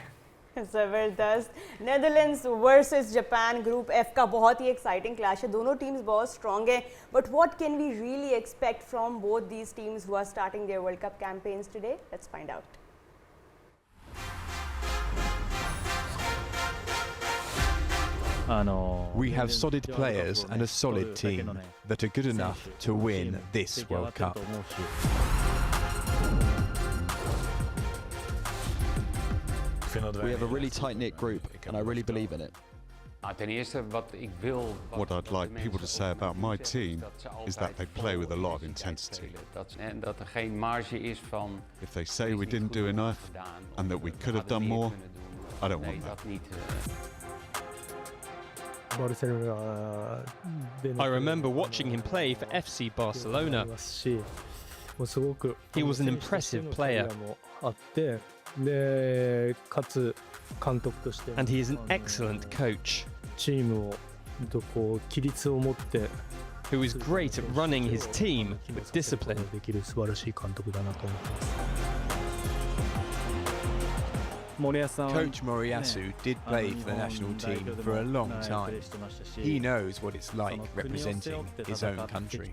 ज़बरदस्त. Netherlands versus Japan Group F का बहुत ही exciting clash है. दोनों teams बहुत strong हैं. But what can we really expect from both these teams who are starting their World Cup campaigns today? Let's find out. We have solid players and a solid team that are good enough to win this World Cup. We have a really tight-knit group and I really believe in it. What I'd like people to say about my team is that they play with a lot of intensity. If they say we didn't do enough and that we could have done more, I don't want that. I remember watching him play for FC Barcelona. He was an impressive player. And he is an excellent coach. Who is great at running his team with discipline. Coach Moriyasu did play for the national team for a long time. He knows what it's like representing his own country.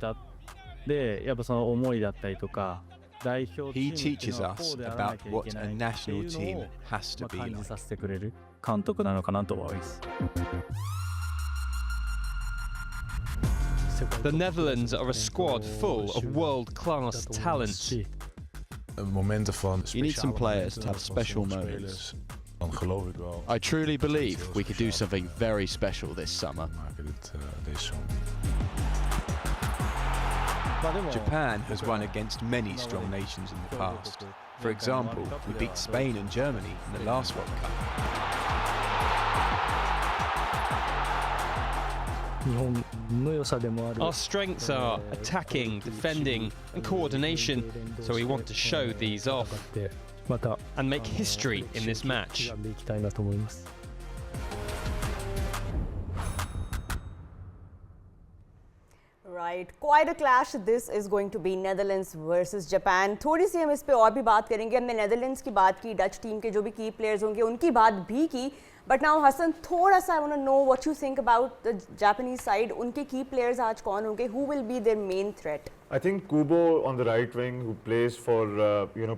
He teaches us about what a national team has to be like. The Netherlands are a squad full of world-class talent. You need some players to have special moments. I truly believe we could do something very special this summer. Japan has won against many strong nations in the past. For example, we beat Spain and Germany in the last World Cup. Our strengths are attacking, defending and coordination, so we want to show these off and make history in this match. Right, quite a clash this is going to be. Netherlands versus Japan. थोड़ी सी हम इस पे और भी बात करेंगे. हमने Netherlands की बात की, Dutch team के जो भी key players होंगे उनकी बात भी की. But now Hassan, थोड़ा सा I want to know what you think about the Japanese side. उनके key players आज कौन होंगे? Who will be their main threat? I think Kubo on the right wing who plays for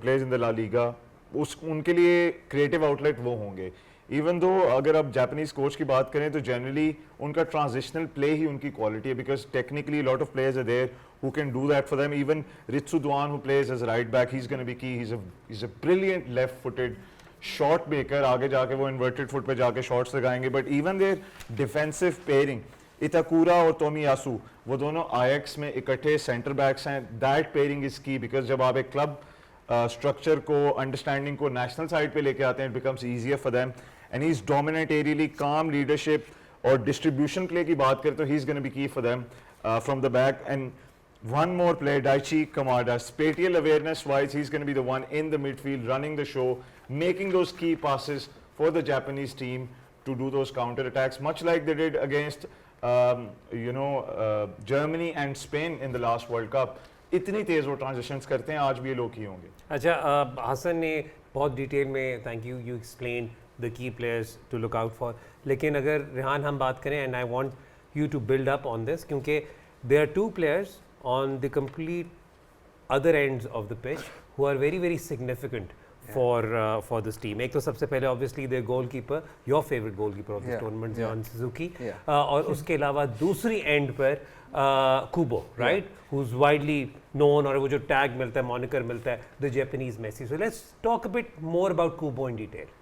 plays in the La Liga. उनके लिए creative outlet वो होंगे. Even though अगर आप Japanese coach की बात करें तो generally उनका transitional play ही उनकी quality है because technically a lot of players are there who can do that for them. Even Ritsu Dwan who plays as right back, he's going to be key. He's a brilliant left-footed shot maker. आगे जाके वो inverted foot पे जाके shots लगाएंगे. But even their defensive pairing, इताकुरा और तोमियासु वो दोनों Ajax में इकट्ठे सेंटर बैक्स हैं. दैट पेयरिंग इज की बिकॉज जब आप एक क्लब स्ट्रक्चर को अंडरस्टैंडिंग को नेशनल साइड पे लेके आते हैं it becomes easier for them and he is dominate aerially काम लीडरशिप और डिस्ट्रीब्यूशन प्ले की बात करें तो ही इज गोना बी की for them from the back. And one more player, Daichi Kamada, spatial awareness wise, he's going to be the one in the midfield running the show, making those key passes for the Japanese team to do those counter attacks, much like they did against Germany and Spain in the last World Cup. इतनी तेज वो transitions करते हैं, आज भी ये लोग ही होंगे. अच्छा, हसन ने बहुत डिटेल में thank you explain the key players to look out for. लेकिन अगर रेहान हम बात करें and I want you to build up on this, क्योंकि there are two players on the complete other ends of the pitch who are very very significant for this team. एक तो सबसे पहले obviously their goalkeeper, your favorite goalkeeper of this tournament, Zion Suzuki, और उसके अलावा दूसरी end पर Kubo, right, who's widely known, और वो जो tag मिलता है, moniker मिलता है, the Japanese Messi. So let's talk a bit more about Kubo in detail.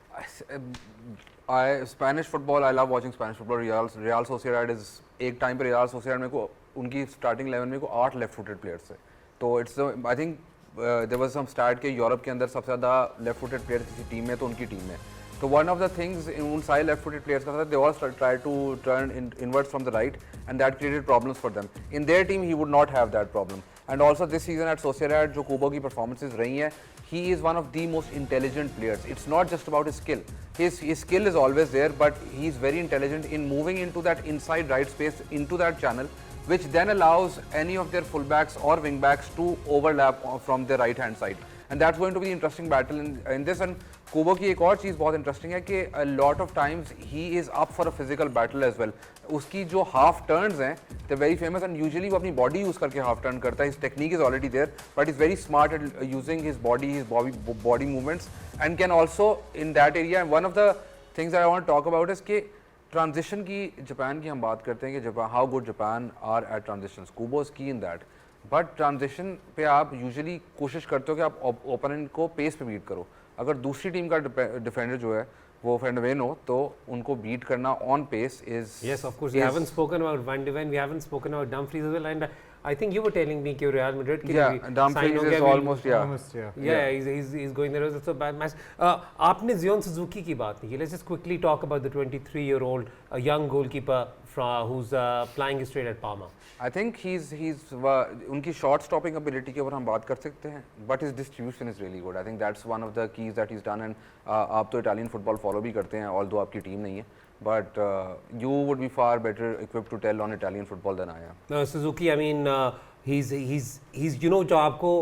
Spanish football, I love watching Spanish football. Real Sociedad is एक time पर Real Sociedad में को उनकी स्टार्टिंग 11 में को 8 लेफ्ट फुटेड प्लेयर्स थे. तो it's I think there was some start के यूरोप के अंदर सबसे ज़्यादा लेफ्ट फुटेड प्लेयर किसी टीम में तो उनकी टीम में. तो वन ऑफ द थिंग्स उन सारे लेफ्ट फुटेड प्लेयर्स का था, they all try to turn inwards from the right and that created problems for them. In their team he would not have that problem. And also this season at Sociedad जो Kubo की performances रही हैं, he is one of the most intelligent players. It's not just about his skill. His skill is always there, but he is very intelligent in moving into that inside right space, into that channel, which then allows any of their fullbacks or wingbacks to overlap from their right hand side. And that's going to be an interesting battle in this. And Kubo की एक और चीज़ बहुत interesting है कि a lot of times he is up for a physical battle as well. उसकी जो half turns हैं, they're very famous, and usually वो अपनी body use करके half turn करता है. His technique is already there, but he's very smart at using his body movements, and can also in that area. And one of the things that I want to talk about is कि transition की Japan की हम बात करते हैं कि how good Japan are at transitions. Kubo is key in that. But transition पे आप यूजुअली कोशिश करते हो कि आप ओपोनेंट को पेस पे बीट करो. अगर दूसरी टीम का डिफेंडर जो है वो फेंडवेन हो तो उनको बीट करना on pace is. Yes, of course. We haven't spoken about Van de Ven, we haven't spoken about Dumfries as well, and I think you were telling me कि Real Madrid के लिए Dumfries is almost he's going there. It's a bad match. आपने Zion Suzuki की बात नहीं की. Let's just quickly talk about the 23-year-old young goalkeeper who's flying straight at Parma. I think he's उनकी shot stopping ability के ऊपर हम बात कर सकते हैं, but his distribution is really good. I think that's one of the keys that he's done. And आप तो Italian football follow भी करते हैं, although आपकी टीम नहीं है, but you would be far better equipped to tell on Italian football than I am. Suzuki, I mean, he's जो आपको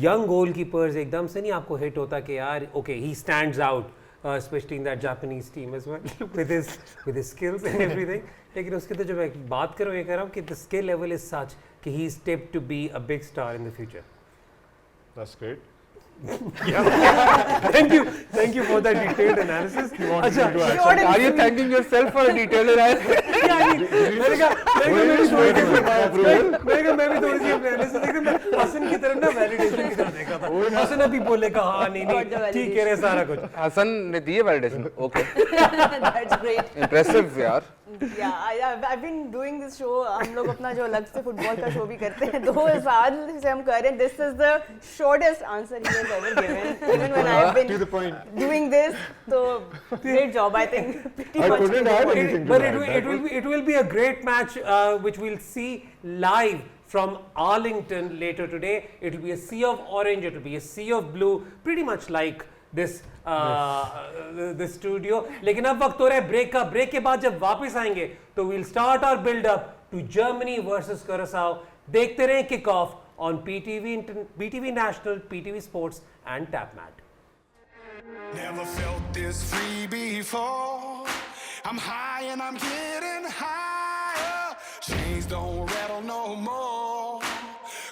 young goalkeepers एकदम से नहीं आपको hit होता कि यार okay he stands out, especially in that Japanese team as well with his skills and everything. लेकिन उसकी तो जब मैं बात कर रहा हूँ ये कह रहा हूँ कि the skill level is such कि he is tipped to be a big star in the future. That's great. Thank you for that detailed analysis. Are you thanking yourself for a detailed analysis? मैंने कहा मैं भी थोड़ी C analysis देखते मैं हसन की तरफ ना वैलिडेशन की तरफ देखा था. हसन अभी बोलेगा हाँ नहीं ठीक कह रहे सारा कुछ. हसन ने दिए validation. Okay, That's great. Impressive यार. Yeah, I've been doing this show. हम लोग अपना जो अलग से फुटबॉल का शो भी करते हैं 2 साल से हम कर रहे हैं. This is the shortest answer he has ever given, even when I've been to the point. doing this. So great job, I think. I couldn't add anything to But that. it will be a great match which we'll see live from Arlington later today. It will be a sea of orange. It will be a sea of blue, pretty much like this studio. लेकिन अब वक्त हो रहा है break का. Break के बाद जब वापस आएंगे तो we'll start our build up to Germany versus Curacao. देखते रहें kick off on PTV National, PTV Sports and TapMat. Never felt this free before. I'm high and I'm getting higher. Chains don't rattle no more.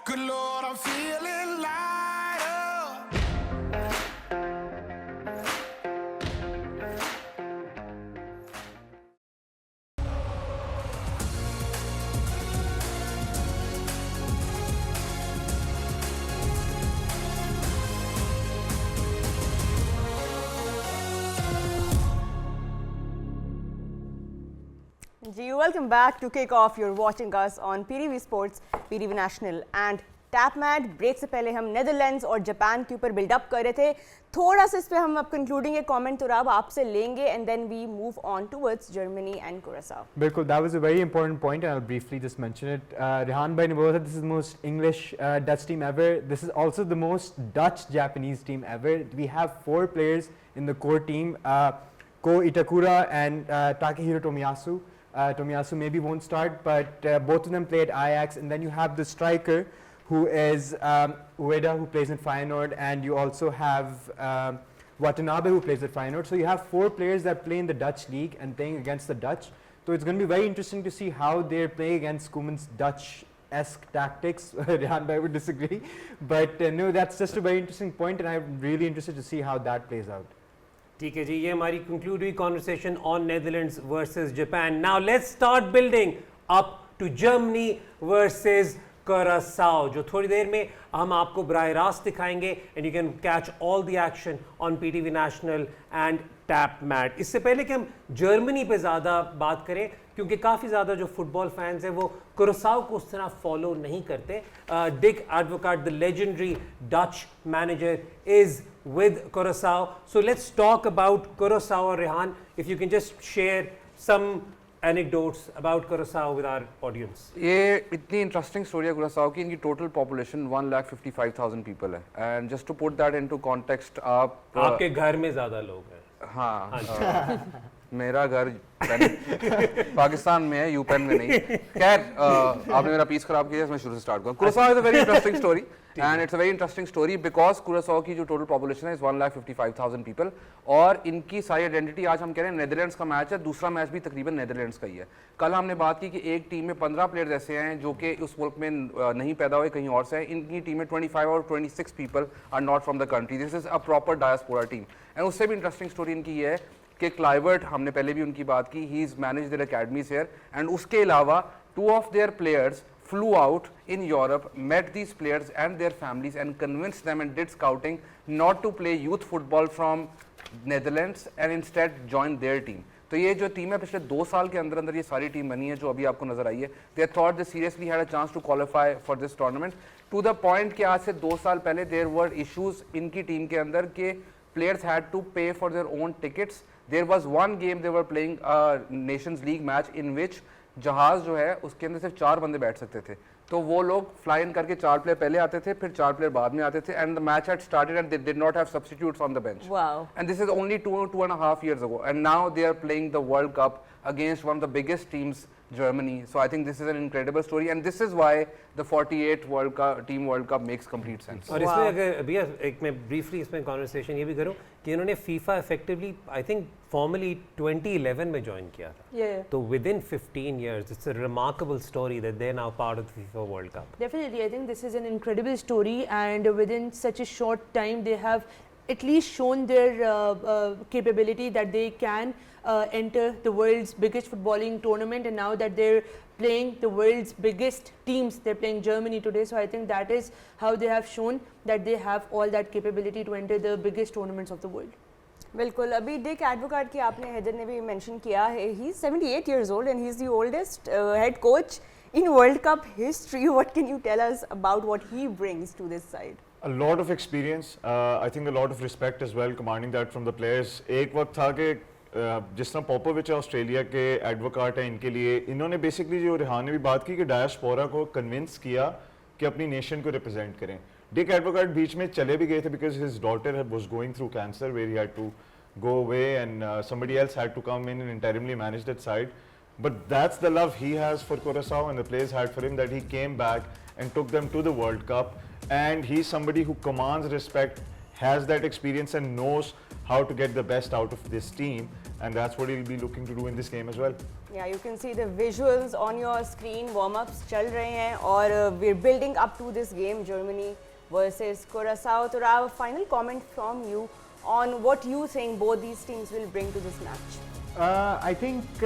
Good Lord, I'm feeling lighter. Ji, welcome back to Kick Off. You're watching us on PTV Sports, PTV National and TapMat. Break से पहले हम Netherlands और Japan के ऊपर buildup कर रहे थे. थोड़ा सा इस पे हम अब कंक्लूडिंग एक कमेंट तुराब आपसे लेंगे and then we move on towards Germany and Curacao. Bilkul, that was a very important point and I'll briefly just mention it. Rehan Bhai Naboza said this is the most English Dutch team ever. This is also the most Dutch-Japanese team ever. We have 4 players in the core team, Ko Itakura and Takehiro Tomiyasu. Tomiyasu maybe won't start, but both of them play at Ajax, and then you have the striker who is Ueda, who plays in Feyenoord, and you also have Watanabe, who plays at Feyenoord. So you have 4 players that play in the Dutch league and playing against the Dutch. So it's going to be very interesting to see how they're playing against Koeman's Dutch-esque tactics. Rehan Bhai would disagree, but no, that's just a very interesting point, and I'm really interested to see how that plays out. ठीक है जी, ये हमारी conclude हुई conversation on Netherlands versus Japan. Now let's start building up to Germany versus Curacao, जो थोड़ी देर में हम आपको बराह रास्त दिखाएंगे and you can catch all the action on PTV National and TapMat. इससे पहले कि हम जर्मनी पे ज़्यादा बात करें, क्योंकि काफ़ी ज़्यादा जो फुटबॉल फैंस हैं वो कुरासाओ को उस तरह फॉलो नहीं करते. Dick Advocaat, the legendary Dutch manager, is with Curacao. So let's talk about Curacao. Or Rehan, if you can just share some anecdotes about Curacao with our audience. ये इतनी interesting story है Curacao की. इनकी total population 1,55,000 people है. And just to put that into context, आपके घर में ज़्यादा लोग हैं. हाँ, मेरा घर पाकिस्तान में है, यूपेन में नहीं. खैर, आपने मेरा पीस खराब किया, मैं शुरू से स्टार्ट करूँ. Curaçao is a very interesting story and it's a very interesting story because Curaçao की जो टोटल पॉपुलेशन है इज 1,55,000 पीपल, और इनकी सारी आइडेंटिटी आज हम कह रहे हैं नेदरलैंड्स का मैच है. दूसरा मैच भी तकरीबन नेदरलैंड्स का ही है. कल हमने बात की कि एक टीम में 15 प्लेयर्स ऐसे हैं जो कि उस मुल्क में नहीं पैदा हुए, कहीं और से हैं. इनकी टीम में 25 और 26 people are not from the country. This is a proper diaspora team. And उससे भी इंटरेस्टिंग स्टोरी इनकी ये है कि क्लाइवर्ट, हमने पहले भी उनकी बात की, he is manage there academies here, and उसके अलावा 2 of their players flew out in Europe, met these players and their families and convinced them and did scouting not to play youth football from Netherlands and instead join their team. तो ये जो team है पिछले 2 साल के अंदर अंदर ये सारी टीम बनी है जो अभी आपको नजर आई है. They thought they seriously had a chance to qualify for this tournament to the point कि आज से 2 साल पहले there were issues इनकी टीम के अंदर कि players had to pay for their own tickets. There was one game they were playing a Nations League match in which जहाज जो है उसके अंदर सिर्फ 4 बंदे बैठ सकते थे. तो वो लोग फ्लाई इन करके 4 प्लेयर पहले आते थे, फिर 4 प्लेयर बाद में आते थे, and the match had started and they did not have substitutes on the bench. And this is only 2.5 years ago, and now they are playing the World Cup against one of the biggest teams, Germany. So I think this is an incredible story, and this is why the 48 World Cup makes complete sense. और इसमें अगर अभी एक मैं briefly इसमें conversation ये भी करूँ कि इन्होंने FIFA effectively I think formally 2011 में join किया था. तो within 15 years, it's a remarkable story that they're now part of the FIFA World Cup. Definitely, I think this is an incredible story, and within such a short time they have at least shown their capability that they can enter the world's biggest footballing tournament, and now that they're playing the world's biggest teams, they're playing Germany today. So I think that is how they have shown that they have all that capability to enter the biggest tournaments of the world. बिल्कुल. अभी Dick advocate की आपने हैदर ने भी mention किया है. He is 78 years old and he is the oldest head coach in World Cup history. What can you tell us about what he brings to this side? A lot of experience, I think a lot of respect as well, commanding that from the players. एक वक्त था कि जिस तरह पोपोविच है Australia के, advocate है इनके लिए, इन्होंने बेसिकली जो रेहान ने भी बात की कि डायस्पोरा को कन्विंस किया कि अपनी नेशन को रिप्रेजेंट करें. डिक एडवोकेट बीच में चले भी गए थे because his daughter was going through cancer where he had to go away and somebody else had to come in and interimly manage that side. But that's the love he has for Curacao and the players had for him, that he came back and took them to the World Cup. And he's somebody who commands respect, has that experience and knows how to get the best out of this team, and that's what he'll be looking to do in this game as well. Yeah, you can see the visuals on your screen. Warm-ups चल रहे हैं और we're building up to this game, Germany versus Curacao. So I have a final comment from you on what you think both these teams will bring to this match. I think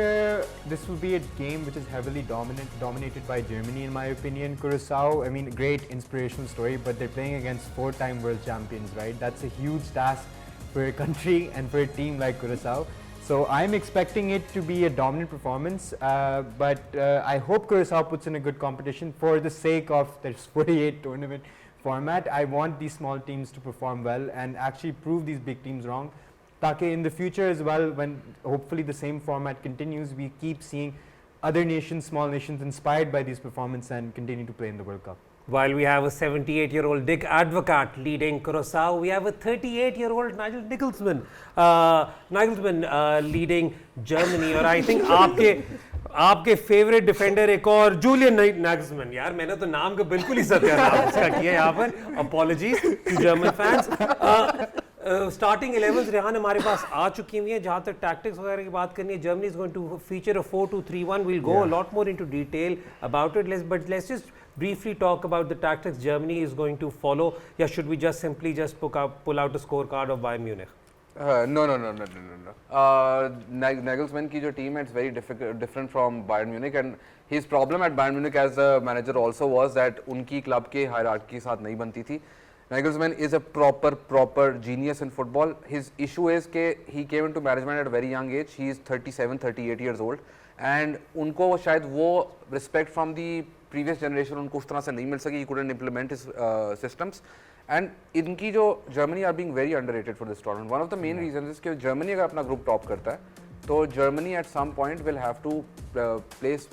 this will be a game which is heavily dominated by Germany, in my opinion. Curacao, I mean, great inspirational story, but they're playing against 4-time world champions, right? That's a huge task for a country and for a team like Curacao. So I'm expecting it to be a dominant performance, but I hope Curaçao puts in a good competition for the sake of this 48 tournament format. I want these small teams to perform well and actually prove these big teams wrong. Taki in the future as well, when hopefully the same format continues, we keep seeing other nations, small nations inspired by these performances and continue to play in the World Cup. While we have a 78-year-old Dick Advocaat leading Curaçao, we have a 38-year-old Nigel Nagelsmann leading Germany. और I think आपके favorite defender एक और Julian Nagelsmann. यार मैंने तो नाम का बिल्कुल ही सत्यानाश इसका किया यहाँ पर. Apologies to German fans. Starting 11s Rehan हमारे पास आ चुकी हुई हैं. जहाँ तक tactics वगैरह की बात करनी है, Germany is going to feature a 4-2-3-1. We'll go a lot more into detail about it. Let's just briefly talk about the tactics Germany is going to follow. Yeah, should we just simply pull out a scorecard of Bayern Munich? No. Nagelsmann की जो team है, it's very different from Bayern Munich, and his problem at Bayern Munich as a manager also was that उनकी club के hierarchy के साथ नहीं बनती थी. Nagelsmann is a proper genius in football. His issue is that he came into management at a very young age. He is 37, 38 years old, and उनको शायद वो respect from the previous generation उनको उस तरह से नहीं मिल सकी. He couldn't implement his systems, and इनकी जो Germany are being very underrated for this tournament. One of the main reasons is कि Germany अगर अपना group top करता है, तो Germany at some point will have to place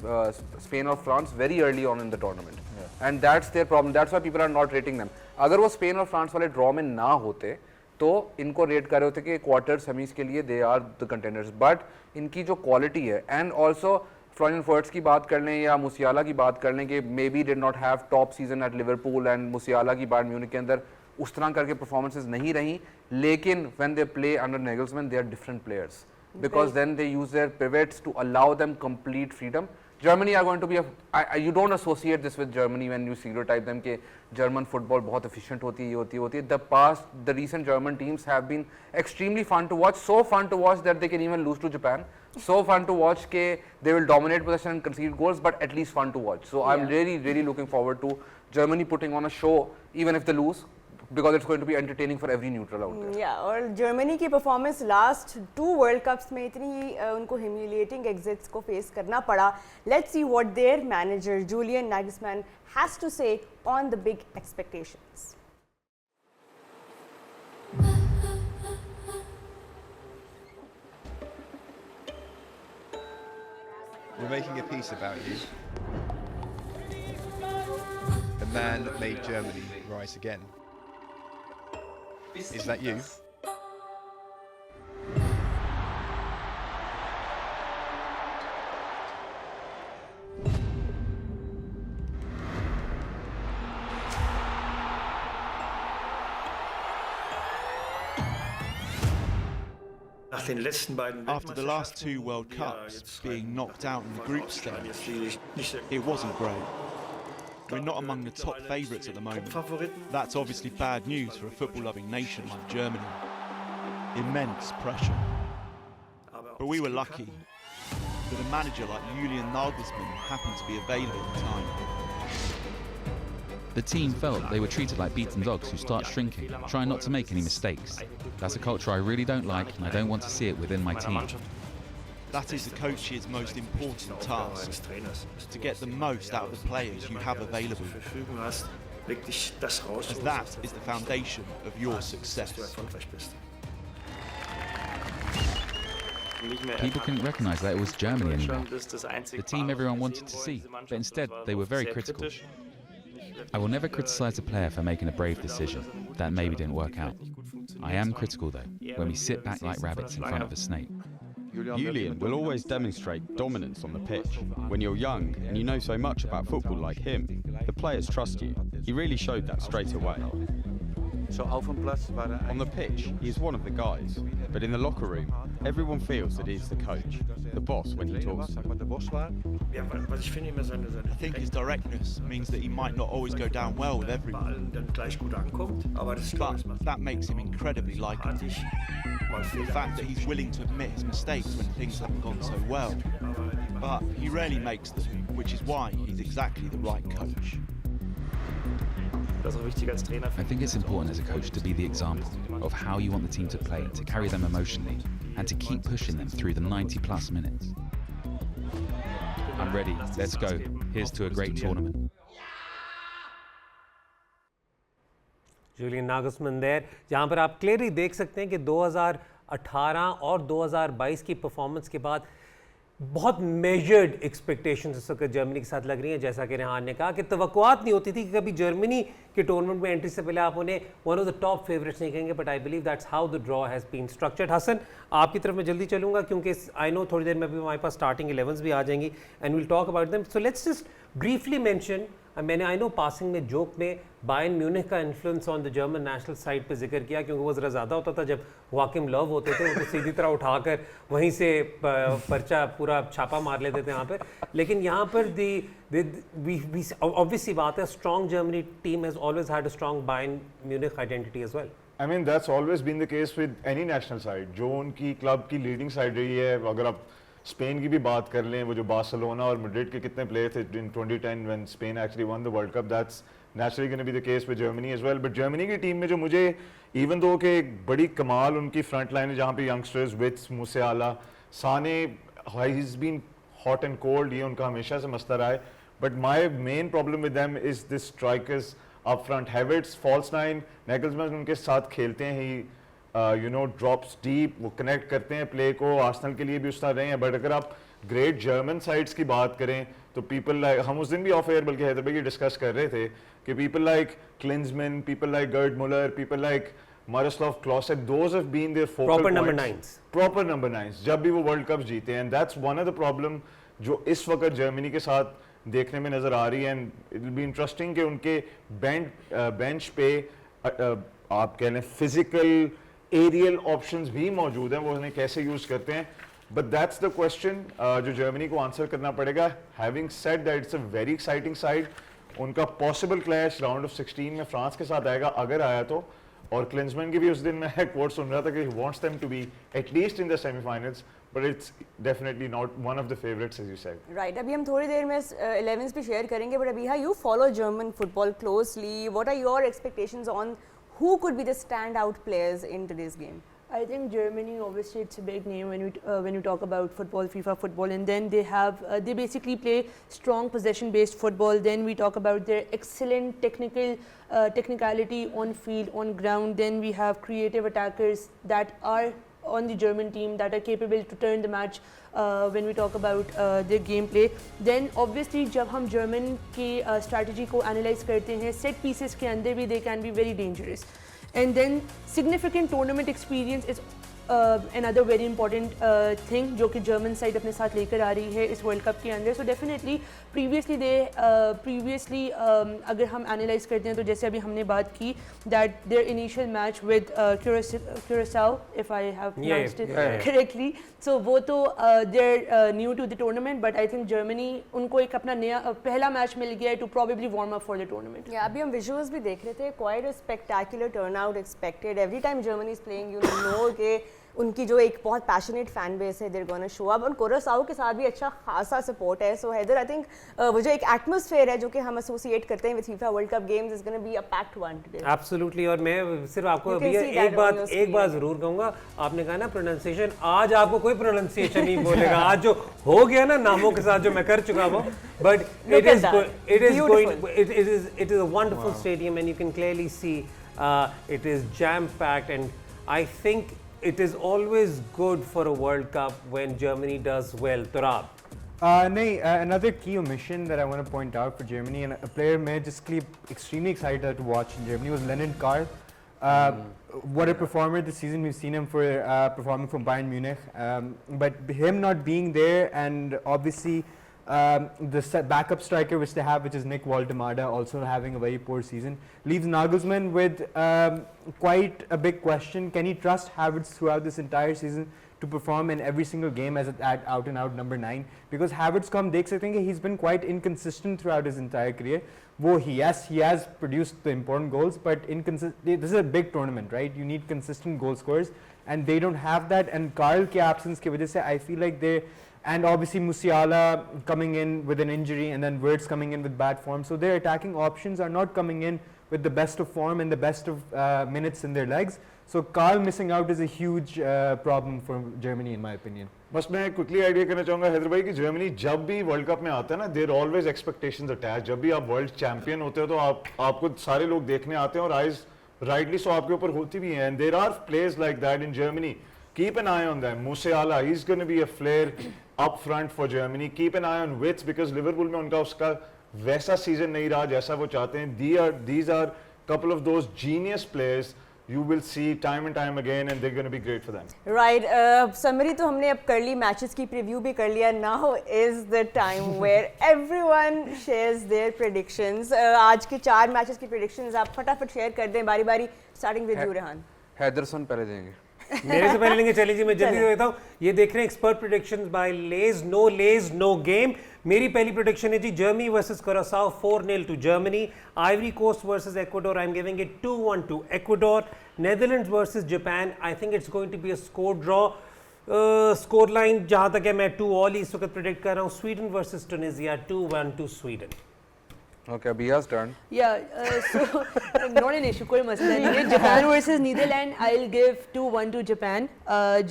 Spain or France very early on in the tournament, and that's their problem. That's why people are not rating them. अगर वो Spain और France वाले draw में ना होते, तो इनको rate कर रहे होते कि क्वार्टर सेमीज के लिए they are the contenders. But इनकी जो quality है, and also Florian Wirtz की बात कर लें या मुसियाला की बात कर लें कि maybe did not have top season at Liverpool, and मुसियाला की Bayern Munich के अंदर उस तरह करके performances नहीं रही, लेकिन when they play under Nagelsmann they are different players because then they use their pivots to allow them complete freedom. Germany are going to be you don't associate this with Germany when you stereotype them कि German football बहुत efficient होती है. The recent German teams have been extremely fun to watch, so fun to watch that they can even lose to Japan. So fun to watch कि they will dominate possession and concede goals, but at least fun to watch. So I'm really looking forward to Germany putting on a show even if they lose, because it's going to be entertaining for every neutral out there. Yeah, और Germany की performance last 2 World Cups में इतनी उनको humiliating exits को face करना पड़ा. Let's see what their manager Julian Nagelsmann has to say on the big expectations. We're making a piece about you. The man that made Germany rise again. Is that you? After the last 2 World Cups, being knocked out in the group stage, it wasn't great. We're not among the top favourites at the moment. That's obviously bad news for a football-loving nation like Germany. Immense pressure. But we were lucky that a manager like Julian Nagelsmann happened to be available at the time. The team felt they were treated like beaten dogs who start shrinking, trying not to make any mistakes. That's a culture I really don't like, and I don't want to see it within my team. That is the coach's most important task, to get the most out of the players you have available, as that is the foundation of your success. People couldn't recognise that it was Germany anymore, the team everyone wanted to see, but instead they were very critical. I will never criticise a player for making a brave decision that maybe didn't work out. I am critical though, when we sit back like rabbits in front of a snake. Julian will always demonstrate dominance on the pitch. When you're young and you know so much about football like him, the players trust you. He really showed that straight away. On the pitch, he is one of the guys, but in the locker room, everyone feels that he's the coach, the boss when he talks to them. I think his directness means that he might not always go down well with everyone, but that makes him incredibly likable. The fact that he's willing to admit his mistakes when things haven't gone so well, but he rarely makes them, which is why he's exactly the right coach. I think it's important as a coach to be the example of how you want the team to play, to carry them emotionally, and to keep pushing them through the 90 plus minutes. I'm ready, let's go. Here's to a great tournament. Julian Nagelsmann there, जहाँ पर आप clearly देख सकते हैं कि 2018 और 2022 की performance के बाद बहुत मेजर्ड एक्सपेक्टेशंस इस वक्त जर्मनी के साथ लग रही हैं। जैसा कि रेहान ने कहा कि तवक्कुआत नहीं होती थी कि कभी जर्मनी के टूर्नामेंट में एंट्री से पहले आप उन्हें one of the top favourites नहीं कहेंगे, but I believe that's how the draw has been structured. Hasan, आपकी तरफ मैं जल्दी चलूँगा क्योंकि आई नो थोड़ी देर में भी हमारे पास स्टार्टिंग 11s भी आ जाएंगी and will talk about them. So let's just briefly mention, मैंने आई नो पासिंग में जोक में बायर्न म्यूनिख का influence on the German national side पे जिक्र किया क्योंकि वो ज़रा ज़्यादा होता था जब वाकिम लव होते थे, उनको सीधी तरह उठाकर वहीं से पर्चा पूरा छापा मार लेते थे यहाँ पर। लेकिन यहाँ पर ऑब्वियसली बात है, strong Germany team has always had a strong Bayern Munich identity as well. I mean that's always been the case with any national side, जो उनकी क्लब की लीडिंग साइड रही है। अगर आप स्पेन की भी बात कर लें, वो जो बार्सिलोना और मैड्रिड के कितने प्लेयर थे इन 2010 when Spain actually won the World Cup, that's naturally going to be the case with Germany as well. But Germany की टीम में जो मुझे even though कि एक बड़ी कमाल उनकी फ्रंट लाइन है जहाँ पे youngsters Wirtz, Musiala, Sane, he's been hot and cold, ये उनका हमेशा से मसला रहा है। But my main problem with them is this strikers up front. Havertz, false nine, Nagelsmann उनके साथ खेलते हैं, ही drops deep, वो कनेक्ट करते हैं प्ले को, आर्सेनल के लिए भी उस तरह रहे हैं। बट अगर आप ग्रेट जर्मन साइड्स की बात करें तो पीपल लाइक, हम उस दिन भी ऑफ एयर बल्कि हैदर भाई डिस्कस कर रहे थे कि people like Klinsmann, people like Gerd Müller, people like Miroslav Klose, those have been their focal proper number points. 9s. Proper number 9s, जब भी वो वर्ल्ड कप जीते हैं, and that's one of the problem जो इस वक्त Germany के साथ देखने में नज़र आ रही है। And it will be interesting कि उनके बेंच पे आप कह लें फिजिकल एरियल ऑप्शंस भी मौजूद हैं, वो उन्हें कैसे यूज़ करते हैं। बट दैट्स द क्वेश्चन जो जर्मनी को आंसर करना पड़ेगा। Having said that it's a very exciting side, उनका पॉसिबल क्लैश राउंड ऑफ 16 में फ्रांस के साथ आएगा अगर आया तो। और क्लिंसमैन की भी उस दिन मैं कोट सुन रहा था कि he wants them to be at least in the semi-finals, but it's definitely not one of the favorites as you said. Right. अभी हम थोड़ी देर में 11s भी शेयर करेंगे, but अभी you follow German football closely. What are your expectations on who could be the standout players in today's game? I think Germany, obviously, it's a big name when you talk about football, FIFA football, and then they have they basically play strong possession-based football. Then we talk about their excellent technicality on field, on ground. Then we have creative attackers that are on the German team that are capable to turn the match when we talk about their gameplay. Then obviously जब हम German की strategy को analyze करते हैं, set pieces के अंदर भी they can be very dangerous. And then significant tournament experience is another very important thing जो कि German side अपने साथ लेकर आ रही है इस World Cup के अंदर. So definitely previously अगर हम analyze करते हैं तो जैसे अभी हमने बात की that their initial match with Curacao, if I have pronounced it correctly, so वो तो they're new to the tournament, but I think Germany उनको एक अपना नया पहला मैच मिल गया है to probably warm up for the tournament. Yeah, अभी हम visuals भी देख रहे थे, quite a spectacular turnout expected. Every time Germany is playing, you know कि उनकी जो एक बहुत पैशनेट फैन बेस है, they're gonna show up. और कोरासाओ के साथ भी अच्छा खासा सपोर्ट है. सो हैदर, आई थिंक वो जो एक एटमॉस्फेयर है जो कि हम एसोसिएट करते हैं with FIFA world cup games is gonna be a packed one today. Absolutely. और मैं सिर्फ आपको अभी एक बात जरूर कहूँगा, आपने कहा ना प्रोनाउंसिएशन, आज आपको कोई प्रोनाउंसिएशन नहीं बोलेगा. आज जो हो गया ना नामों के साथ जो मैं कर चुका हूँ, but it is a wonderful stadium and you can clearly see it is jam packed, and I think it is always good for a World Cup when Germany does well. Turab. Another key omission that I want to point out for Germany, and a player मैं जिसके extremely excited to watch in Germany, was Leonard Karl. What a performer this season. We've seen him for performing for Bayern Munich, but him not being there, and obviously the backup striker which they have, which is Nick Waldemada, also having a very poor season, leaves Nagelsmann with quite a big question. Can he trust Havertz throughout this entire season to perform in every single game as at out and out number 9? Because Havertz को हम देख सकते हैं कि he's been quite inconsistent throughout his entire career. He has produced the important goals, but this is a big tournament, right? You need consistent goal scorers, and they don't have that. And Karl के absence की वजह से I feel like they, and obviously Musiala coming in with an injury, and then Wirtz coming in with bad form, so their attacking options are not coming in with the best of form and the best of minutes in their legs. So Karl missing out is a huge problem for Germany in my opinion. बस मैं quickly idea करना चाहूँगा हैदर भाई कि Germany जब भी world cup में आता है ना देयर ऑलवेज एक्सपेक्टेशंस अटैच. जब भी आप वर्ल्ड चैंपियन होते हो तो आपको सारे लोग देखने आते हैं और आइज राइटली सो आपके ऊपर होती भी हैं. And there are players like that in Germany. Keep an eye on them. Musiala he is gonna be a flair up front for Germany. Keep an eye on Wirtz because Liverpool में उनका उसका वैसा season नहीं रहा जैसा वो चाहते हैं. These are couple of those genius players you will see time and time again and they're going to be great for them. Right. Summary तो हमने अब कर ली, matches की preview भी कर लिया. Now is the time where everyone shares their predictions. आज के 4 matches की predictions आप फटाफट share कर दें बारी बारी. Starting with you Rehan. हैदरसन पहले देंगे. मेरे से पहले लेंगे. चलिए जी मैं जल्दी देता हूँ. ये देख रहे हैं expert predictions by lays no game. मेरी पहली प्रेडिक्शन है जी Germany versus Curaçao 4-0 to Germany. Ivory Coast versus Ecuador I am giving it 2-1 to Ecuador. Netherlands versus Japan I think it's going to be a score draw. Score line जहां तक है मैं 2-all इस वक्त predict कर रहा हूँ. Sweden versus Tunisia 2-1 to Sweden. Okay, Abiya's turn. Yeah, so not an issue. कोई मसला नहीं है. Japan versus Netherlands, I'll give 2-1 to Japan.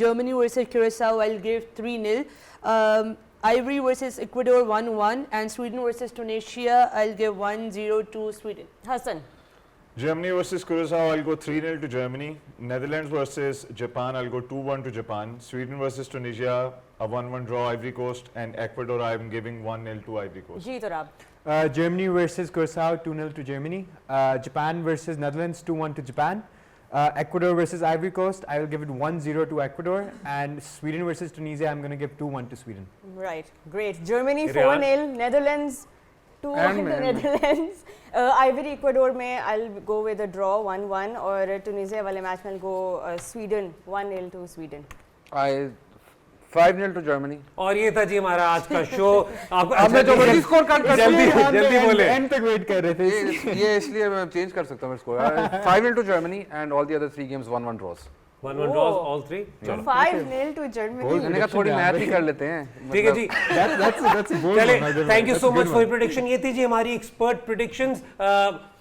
Germany versus Curacao, I'll give 3-0. Ivory versus Ecuador 1-1, and Sweden versus Tunisia, I'll give 1-0 to Sweden. Hassan. Germany versus Curacao, I'll go 3-0 to Germany. Netherlands versus Japan, I'll go 2-1 to Japan. Sweden versus Tunisia, a 1-1 draw. Ivory Coast and Ecuador, I'm giving 1-0 to Ivory Coast. जीत और आप. Germany versus Curacao 2-0 to Germany. Japan versus Netherlands 2-1 to Japan. Ecuador versus Ivory Coast, I will give it 1-0 to Ecuador. And Sweden versus Tunisia, I'm going to give 2-1 to Sweden. Right, great. Germany 4-0, Netherlands 2-1 to Netherlands. Ivory Ecuador में I'll go with a draw 1-1 और Tunisia वाले match में I'll go Sweden 1-0 to Sweden. 5-0 to Germany. और ये था जी हमारा आज का शो. आपने जो बड़ी स्कोर कार्ड कर जल्दी बोले. एंड तक वेट कर रहे थे. ये इसलिए मैं चेंज कर सकता हूँ मेरे score. 5-0 to Germany and all the other 3 games 1-1 draws. 1-1 draws all 3. चलो 5-0 to Germany. मैंने कहा थोड़ी मैथ ही कर लेते हैं. ठीक है जी. That's bold. चले thank you so much for prediction. ये थी जी हमारी expert predictions.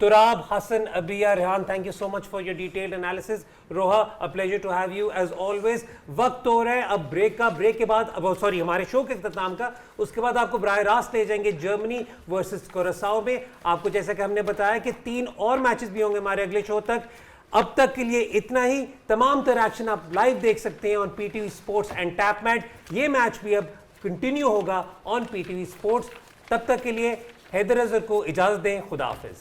Turab, Hasan, Abiya, Rehan, thank you so much for your detailed analysis. Roha, a pleasure to have you as always. वक्त हो रहा है अब ब्रेक का. ब्रेक के बाद अब सॉरी हमारे शो के इख्तिताम का. उसके बाद आपको बराह रास्त ले जाएंगे जर्मनी वर्सेस कुरासाओ में. आपको जैसा कि हमने बताया कि 3 और मैचेस भी होंगे हमारे अगले शो तक. अब तक के लिए इतना ही. तमाम तरह एक्शन आप लाइव देख सकते हैं ऑन पीटीवी स्पोर्ट्स एंड टैपमैट. ये मैच भी अब कंटिन्यू होगा ऑन पीटीवी स्पोर्ट्स. तब तक के लिए हैदर अजहर को इजाजत दें. खुदा हाफिज.